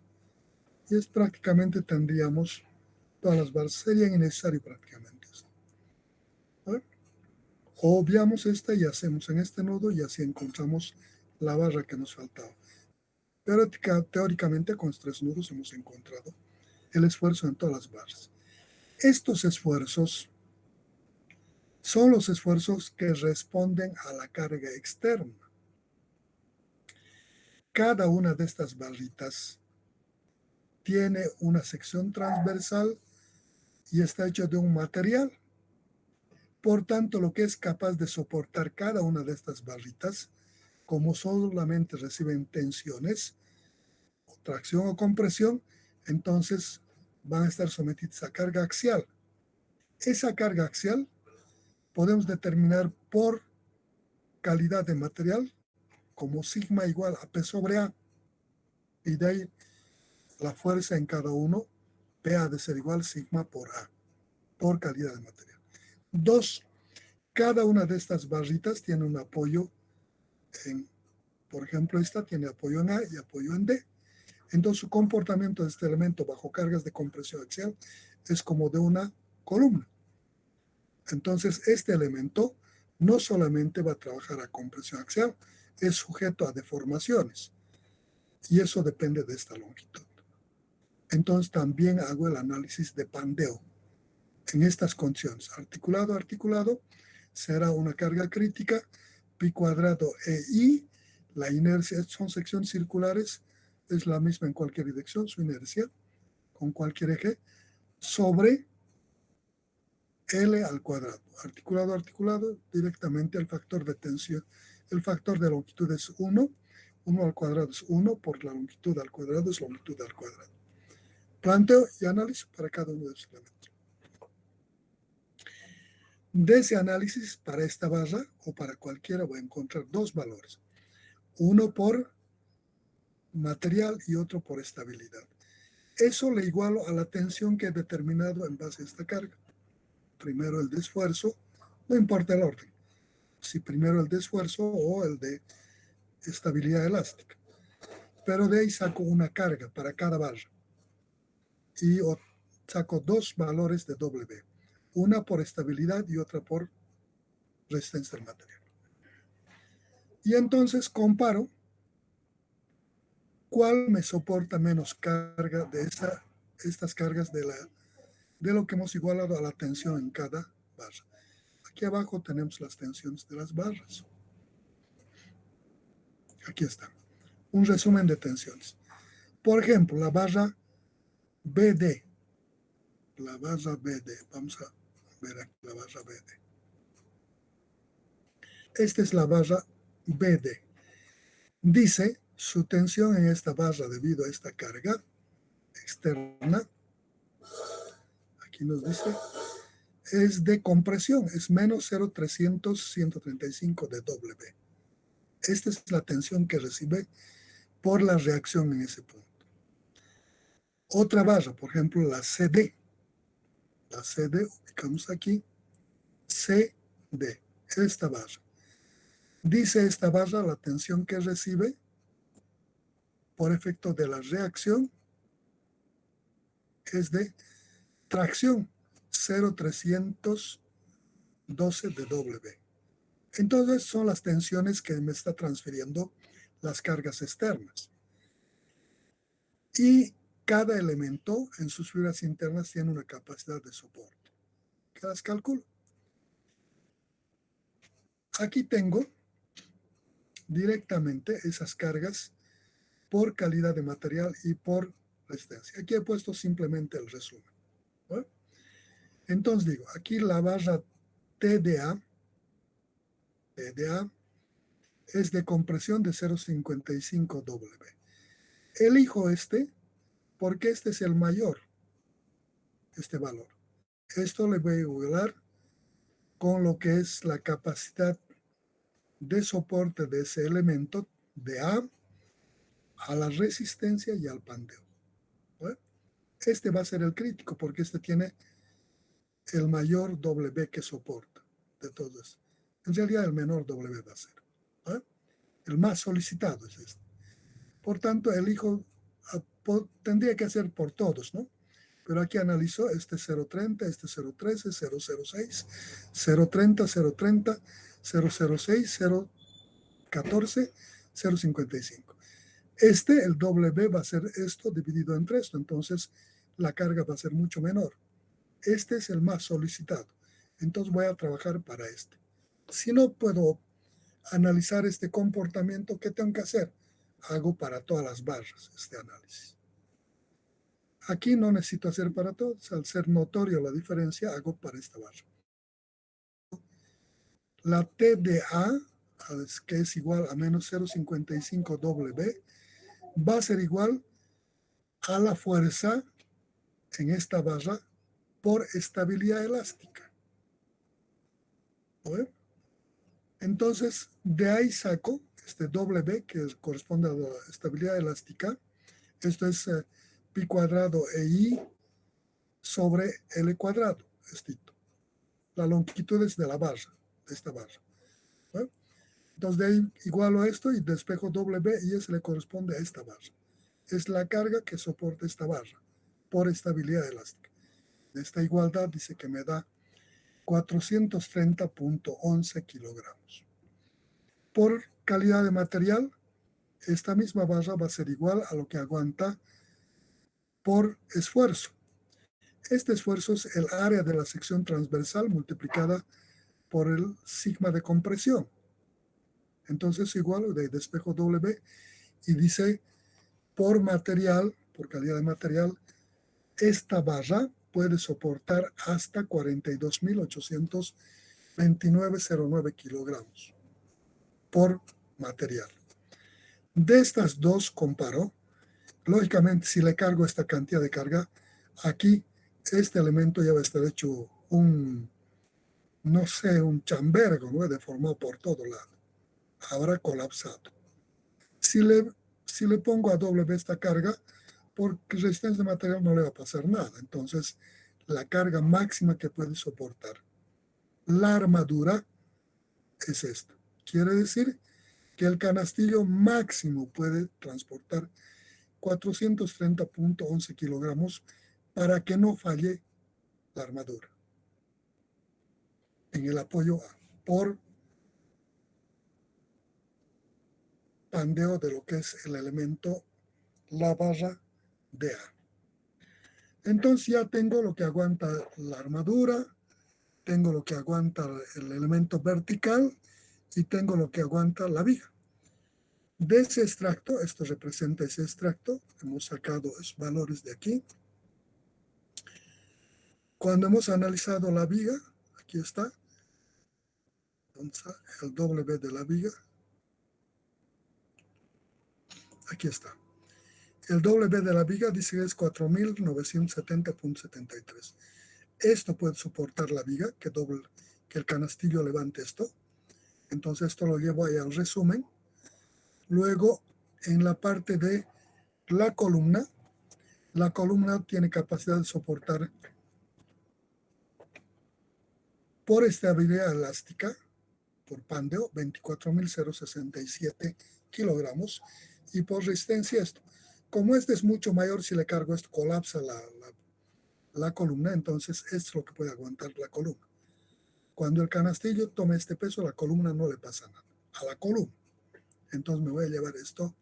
Y es prácticamente tendríamos todas las barras. Sería innecesario prácticamente esto. ¿Vale? Obviamos esta y hacemos en este nudo y así encontramos la barra que nos faltaba. Pero teóricamente con los 3 nudos hemos encontrado el esfuerzo en todas las barras. Estos esfuerzos son los esfuerzos que responden a la carga externa. Cada una de estas barritas tiene una sección transversal y está hecho de un material. Por tanto, lo que es capaz de soportar cada una de estas barritas, como solamente reciben tensiones, tracción o compresión, entonces van a estar sometidos a carga axial. Esa carga axial podemos determinar por calidad de material como sigma igual a P sobre A. Y de ahí la fuerza en cada uno, P ha de ser igual sigma por A, por calidad de material. 2. Cada una de estas barritas tiene un apoyo por ejemplo, esta tiene apoyo en A y apoyo en D. Entonces su comportamiento de este elemento bajo cargas de compresión axial es como de una columna. Entonces este elemento no solamente va a trabajar a compresión axial, es sujeto a deformaciones y eso depende de esta longitud. Entonces también hago el análisis de pandeo en estas condiciones, articulado, será una carga crítica, pi cuadrado EI, la inercia, son secciones circulares, es la misma en cualquier dirección, su inercia, con cualquier eje, sobre L al cuadrado. Articulado, articulado, directamente el factor de tensión. El factor de longitud es 1, 1 al cuadrado es 1, por la longitud al cuadrado es longitud al cuadrado. Planteo y analizo para cada uno de los elementos. De ese análisis, para esta barra o para cualquiera, voy a encontrar dos valores. Uno por material y otro por estabilidad. Eso le igualo a la tensión que he determinado en base a esta carga. Primero el de esfuerzo, no importa el orden. Si primero el de esfuerzo o el de estabilidad elástica. Pero de ahí saco una carga para cada barra. Y saco dos valores de W. Una por estabilidad y otra por resistencia del material. Y entonces comparo cuál me soporta menos carga de estas cargas de lo que hemos igualado a la tensión en cada barra. Aquí abajo tenemos las tensiones de las barras. Aquí está. Un resumen de tensiones. Por ejemplo, la barra BD. La barra BD. Vamos a ver aquí la barra BD. Esta es la barra BD. Dice su tensión en esta barra debido a esta carga externa. Aquí nos dice es de compresión, es menos 0,300-135 de W. Esta es la tensión que recibe por la reacción en ese punto. Otra barra, por ejemplo, la CD. La CD, ubicamos aquí, CD, esta barra. Dice esta barra la tensión que recibe por efecto de la reacción es de tracción, 0,312 de W. Entonces son las tensiones que me está transfiriendo las cargas externas. Y cada elemento en sus fibras internas tiene una capacidad de soporte. ¿Qué las calculo? Aquí tengo directamente esas cargas por calidad de material y por resistencia. Aquí he puesto simplemente el resumen. ¿No? Entonces digo, aquí la barra TDA es de compresión de 0,55 W. Elijo este porque este es el mayor, este valor. Esto le voy a igualar con lo que es la capacidad de soporte de ese elemento de A la resistencia y al pandeo. ¿No? Este va a ser el crítico porque este tiene el mayor W que soporta de todos. En realidad el menor W va a ser. ¿No? El más solicitado es este. Por tanto, elijo, tendría que hacer por todos, ¿no? Pero aquí analizo este 0.30, este 0.13, 0.06, 0.30, 0.30, 0.06, 0.14, 0.55. El W va a ser esto dividido entre esto, entonces la carga va a ser mucho menor. Este es el más solicitado, entonces voy a trabajar para este. Si no puedo analizar este comportamiento, ¿qué tengo que hacer? Hago para todas las barras este análisis. Aquí no necesito hacer para todos, al ser notorio la diferencia, hago para esta barra. La TDA, que es igual a menos 0,55 W, va a ser igual a la fuerza en esta barra por estabilidad elástica. ¿No? Entonces, de ahí saco este W que corresponde a la estabilidad elástica. Esto es pi cuadrado EI sobre L cuadrado. La longitud es de la barra, de esta barra. ¿No? Entonces, de ahí igualo esto y despejo W y eso le corresponde a esta barra. Es la carga que soporta esta barra por estabilidad elástica. De esta igualdad dice que me da 430.11 kilogramos. Por calidad de material, esta misma barra va a ser igual a lo que aguanta por esfuerzo. Este esfuerzo es el área de la sección transversal multiplicada por el sigma de compresión. Entonces igual de despejo W y dice por material, por calidad de material, esta barra puede soportar hasta 42.829,09 kilogramos por material. De estas dos comparo, lógicamente si le cargo esta cantidad de carga, aquí este elemento ya va a estar hecho un chambergo, ¿no? Deformado por todo lado. Habrá colapsado. Si le pongo a W esta carga, por resistencia de material no le va a pasar nada. Entonces, la carga máxima que puede soportar la armadura es esta. Quiere decir que el canastillo máximo puede transportar 430,11 kilogramos para que no falle la armadura en el apoyo A, por pandeo de lo que es el elemento, la barra de A. Entonces ya tengo lo que aguanta la armadura, tengo lo que aguanta el elemento vertical y tengo lo que aguanta la viga. De ese extracto, esto representa ese extracto, hemos sacado esos valores de aquí. Cuando hemos analizado la viga, aquí está, el W de la viga, aquí está. El W de la viga dice que es 4.970,73. Esto puede soportar la viga, que el canastillo levante esto. Entonces esto lo llevo ahí al resumen. Luego, en la parte de la columna tiene capacidad de soportar por estabilidad elástica, por pandeo, 24.067 kilogramos, y por resistencia esto. Como este es mucho mayor, si le cargo esto colapsa la columna, entonces esto es lo que puede aguantar la columna. Cuando el canastillo tome este peso, la columna no le pasa nada a la columna. Entonces me voy a llevar esto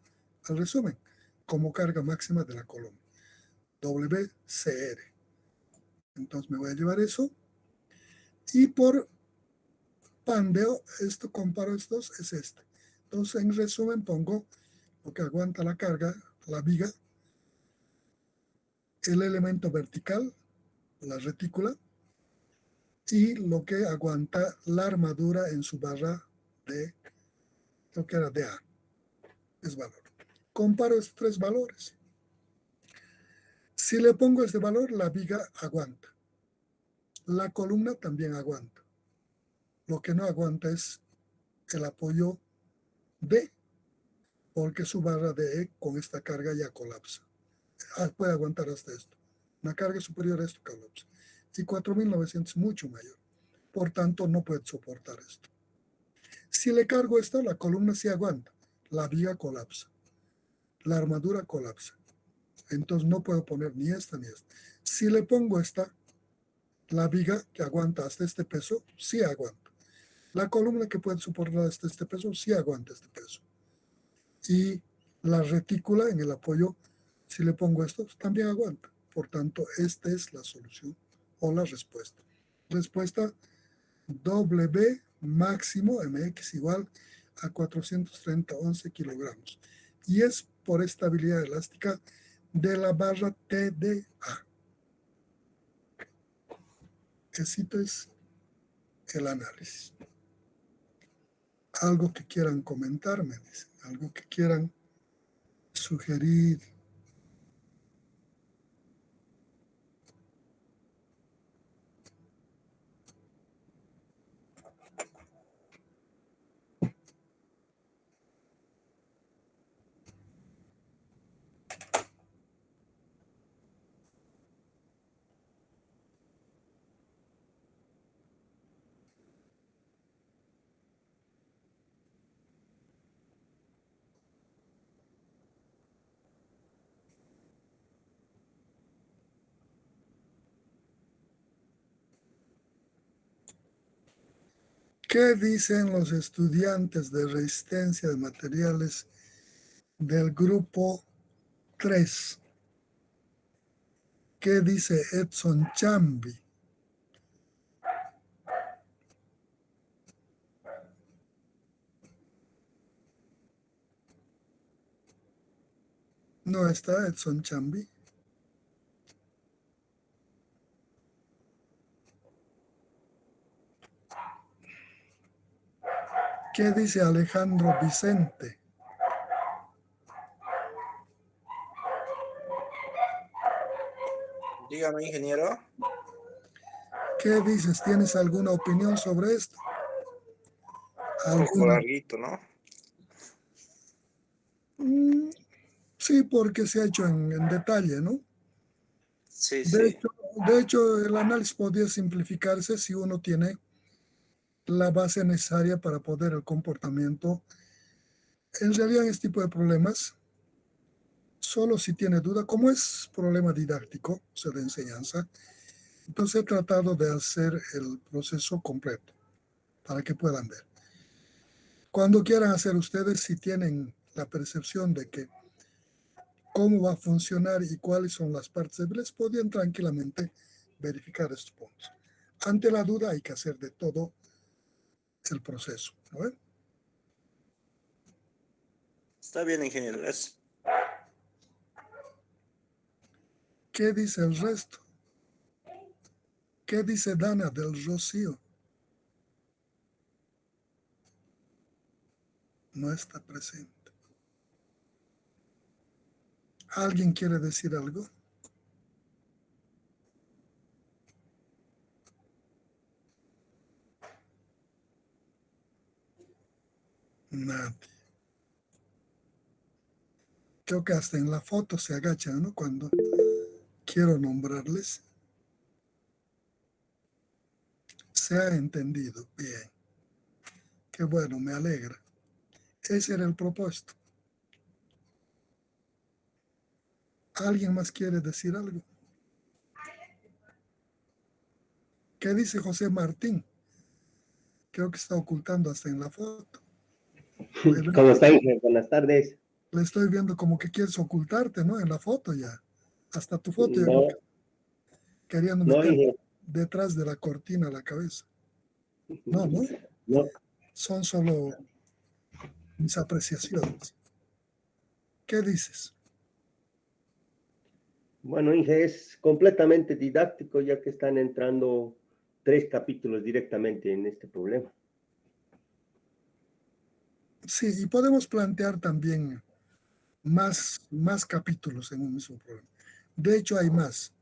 al resumen como carga máxima de la columna, WCR. Entonces me voy a llevar eso. Y por pandeo, comparo estos, es este. Entonces en resumen pongo lo que aguanta la carga, la viga, el elemento vertical, la retícula, y lo que aguanta la armadura en su barra de, lo que era de A, es valor. Comparo estos tres valores. Si le pongo este valor, la viga aguanta. La columna también aguanta. Lo que no aguanta es el apoyo D, porque su barra de E con esta carga ya colapsa. Puede aguantar hasta esto. Una carga superior a esto colapsa. Y 4.900 es mucho mayor. Por tanto, no puede soportar esto. Si le cargo esto, la columna sí aguanta. La viga colapsa. La armadura colapsa. Entonces no puedo poner ni esta ni esta. Si le pongo esta, la viga que aguanta hasta este peso, sí aguanta. La columna que puede soportar hasta este peso, sí aguanta este peso. Y la retícula en el apoyo, si le pongo esto, también aguanta. Por tanto, esta es la solución o la respuesta. Respuesta W máximo MX igual a 430,11 kilogramos. Y es por estabilidad elástica de la barra TDA. Ese es el análisis. Algo que quieran comentar, me dicen, algo que quieran sugerir. ¿Qué dicen los estudiantes de resistencia de materiales del grupo 3? ¿Qué dice Edson Chambi? No está Edson Chambi. ¿Qué dice Alejandro Vicente? Dígame, ingeniero. ¿Qué dices? ¿Tienes alguna opinión sobre esto? Un poco ¿Alguna? larguito, ¿no? Sí, porque se ha hecho en detalle, ¿no? Sí, De sí. hecho, de hecho, el análisis podría simplificarse si uno tiene la base necesaria para poder el comportamiento. En realidad, en este tipo de problemas, solo si tiene duda, como es problema didáctico, o sea, de enseñanza, entonces he tratado de hacer el proceso completo para que puedan ver. Cuando quieran hacer ustedes, si tienen la percepción de que cómo va a funcionar y cuáles son las partes débiles, podrían tranquilamente verificar estos puntos. Ante la duda hay que hacer de todo el proceso, ¿no? Está bien, ingeniero. ¿Qué dice el resto? ¿Qué dice Dana del Rocío? No está presente. ¿Alguien quiere decir algo? Nadie. Creo que hasta en la foto se agachan, ¿no? Cuando quiero nombrarles. Se ha entendido. Bien. Qué bueno, me alegra. Ese era el propósito. ¿Alguien más quiere decir algo? ¿Qué dice José Martín? Creo que está ocultando hasta en la foto. ¿Cómo está, Inge? Buenas tardes. Le estoy viendo como que quieres ocultarte, ¿no? En la foto ya. Hasta tu foto ya No, queriendo no, meter Inge, detrás de la cortina la cabeza. No, no. no. Son solo mis apreciaciones. ¿Qué dices? Bueno, Inge, es completamente didáctico ya que están entrando 3 capítulos directamente en este problema. Sí, y podemos plantear también más capítulos en un mismo problema. De hecho, hay más.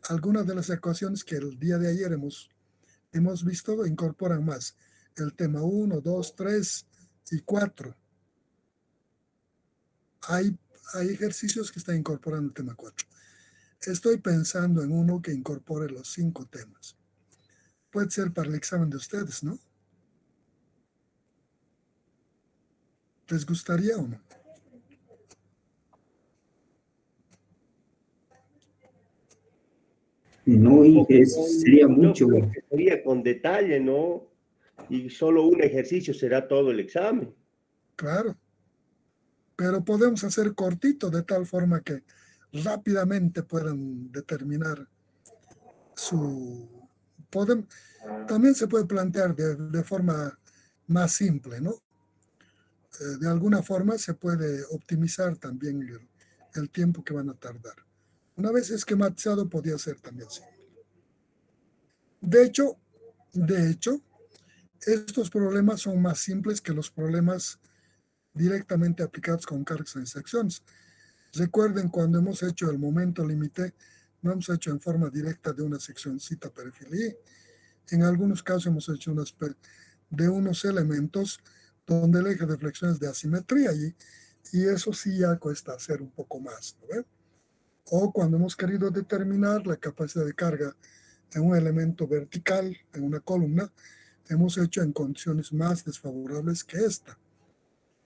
Algunas de las ecuaciones que el día de ayer hemos visto incorporan más. El tema 1, 2, 3 y 4. Hay, hay ejercicios que están incorporando el tema 4. Estoy pensando en uno que incorpore los 5 temas. Puede ser para el examen de ustedes, ¿no? ¿Les gustaría o no? No, Inge, sería Yo mucho. creo que sería con detalle, ¿no? Y solo un ejercicio será todo el examen. Claro, pero podemos hacer cortito de tal forma que rápidamente puedan determinar su... También se puede plantear de forma más simple, ¿no? De alguna forma se puede optimizar también el tiempo que van a tardar. Una vez esquematizado podría ser también simple. De hecho, estos problemas son más simples que los problemas directamente aplicados con cargas en secciones. Recuerden, cuando hemos hecho el momento límite, no hemos hecho en forma directa de una seccioncita perfil. En algunos casos hemos hecho de unos elementos donde el eje de flexión es de asimetría y eso sí ya cuesta hacer un poco más, ¿no? O cuando hemos querido determinar la capacidad de carga en un elemento vertical, en una columna, hemos hecho en condiciones más desfavorables que esta.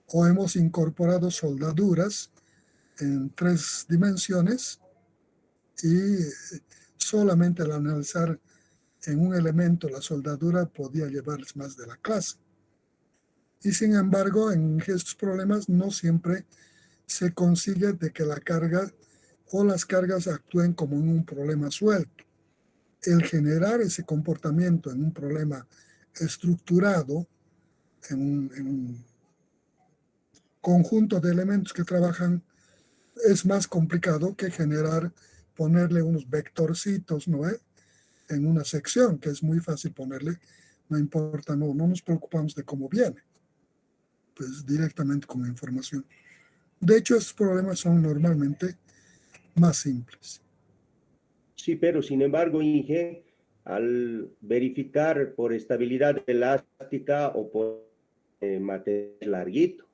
O hemos incorporado soldaduras en 3 dimensiones y solamente al analizar en un elemento la soldadura podía llevarles más de la clase. Y sin embargo, en estos problemas no siempre se consigue de que la carga o las cargas actúen como en un problema suelto. El generar ese comportamiento en un problema estructurado, en un conjunto de elementos que trabajan es más complicado que ponerle unos vectorcitos, ¿no? En una sección, que es muy fácil ponerle, no importa, no nos preocupamos de cómo viene, pues directamente con la información. De hecho, estos problemas son normalmente más simples. Sí, pero sin embargo, Inge, al verificar por estabilidad elástica o por material larguito,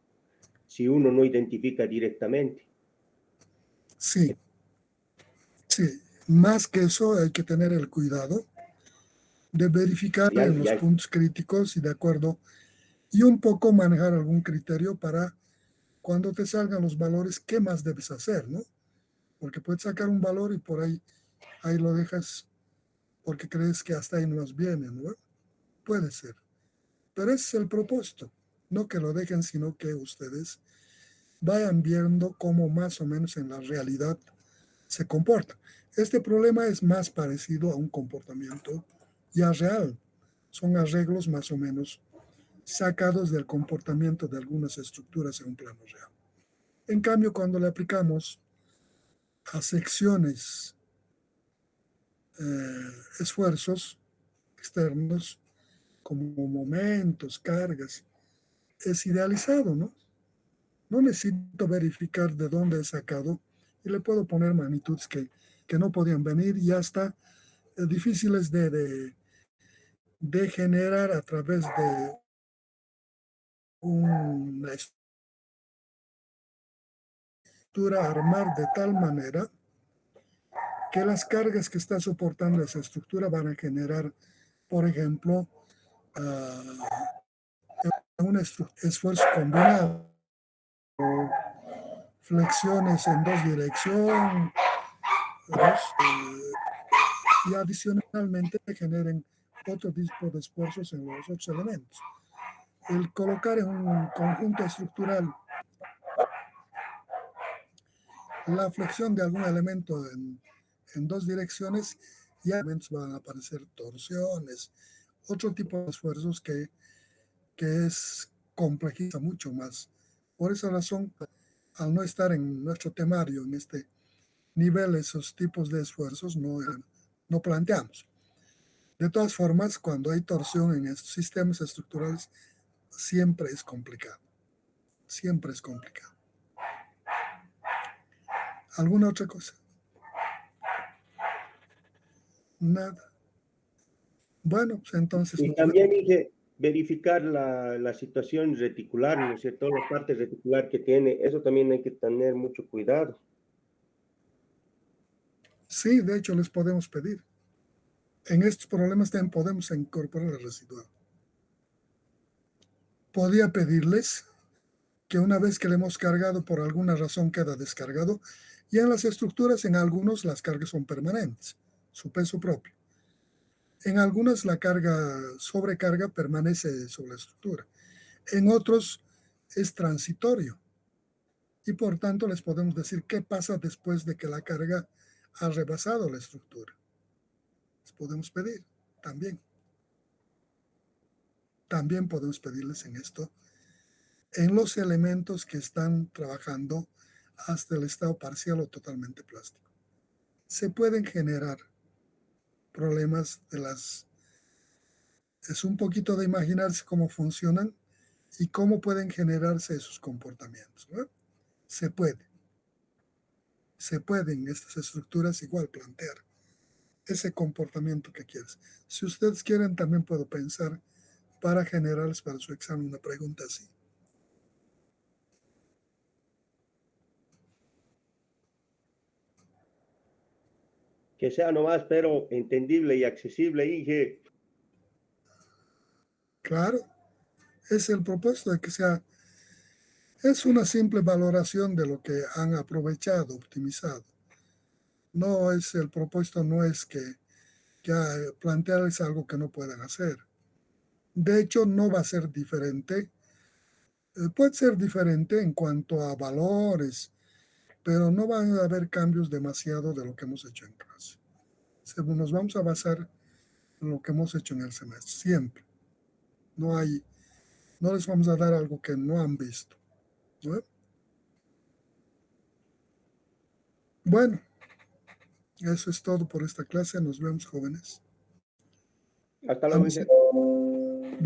si uno no identifica directamente. Sí, sí. Más que eso, hay que tener el cuidado de verificar Ya, en los ya, puntos críticos y de acuerdo, y un poco manejar algún criterio para cuando te salgan los valores, ¿qué más debes hacer, no? Porque puedes sacar un valor y por ahí lo dejas porque crees que hasta ahí nos viene, ¿no? Puede ser. Pero ese es el propósito. No que lo dejen, sino que ustedes vayan viendo cómo más o menos en la realidad se comporta. Este problema es más parecido a un comportamiento ya real. Son arreglos más o menos sacados del comportamiento de algunas estructuras en un plano real. En cambio, cuando le aplicamos a secciones, esfuerzos externos, como momentos, cargas, es idealizado, ¿no? No necesito verificar de dónde he sacado y le puedo poner magnitudes que no podían venir y hasta difíciles de generar a través de una estructura, armar de tal manera que las cargas que está soportando esa estructura van a generar, por ejemplo, un esfuerzo combinado, flexiones en dos direcciones, y adicionalmente generen otro tipo de esfuerzos en los otros elementos. El colocar en un conjunto estructural la flexión de algún elemento en dos direcciones, ya van a aparecer torsiones, otro tipo de esfuerzos que complejiza mucho más. Por esa razón, al no estar en nuestro temario, en este nivel, esos tipos de esfuerzos no planteamos. De todas formas, cuando hay torsión en estos sistemas estructurales, siempre es complicado. Siempre es complicado. ¿Alguna otra cosa? Nada. Bueno, pues entonces y nos vemos. también dije verificar la situación reticular, ¿no es cierto? La parte reticular que tiene, eso también hay que tener mucho cuidado. Sí, de hecho les podemos pedir. En estos problemas también podemos incorporar el residual. Podía pedirles que una vez que le hemos cargado, por alguna razón queda descargado, y en las estructuras, en algunos las cargas son permanentes, su peso propio. En algunas la sobrecarga permanece sobre la estructura. En otros es transitorio. Y por tanto les podemos decir qué pasa después de que la carga ha rebasado la estructura. Les podemos pedir también. También podemos pedirles en esto, en los elementos que están trabajando hasta el estado parcial o totalmente plástico. Se pueden generar problemas es un poquito de imaginarse cómo funcionan y cómo pueden generarse esos comportamientos, ¿no? Se pueden estas estructuras igual plantear ese comportamiento que quieres. Si ustedes quieren, también puedo pensar para generarles para su examen una pregunta así. Que sea nomás, pero entendible y accesible, Inge. Claro, es el propósito de que sea, es una simple valoración de lo que han aprovechado, optimizado. No es el propósito, no es que plantearles algo que no puedan hacer. De hecho, no va a ser diferente. Puede ser diferente en cuanto a valores, pero no van a haber cambios demasiado de lo que hemos hecho en clase. Nos vamos a basar en lo que hemos hecho en el semestre, siempre. No les vamos a dar algo que no han visto, ¿no? Bueno, eso es todo por esta clase. Nos vemos, jóvenes. Hasta luego, Vamos a- Inge.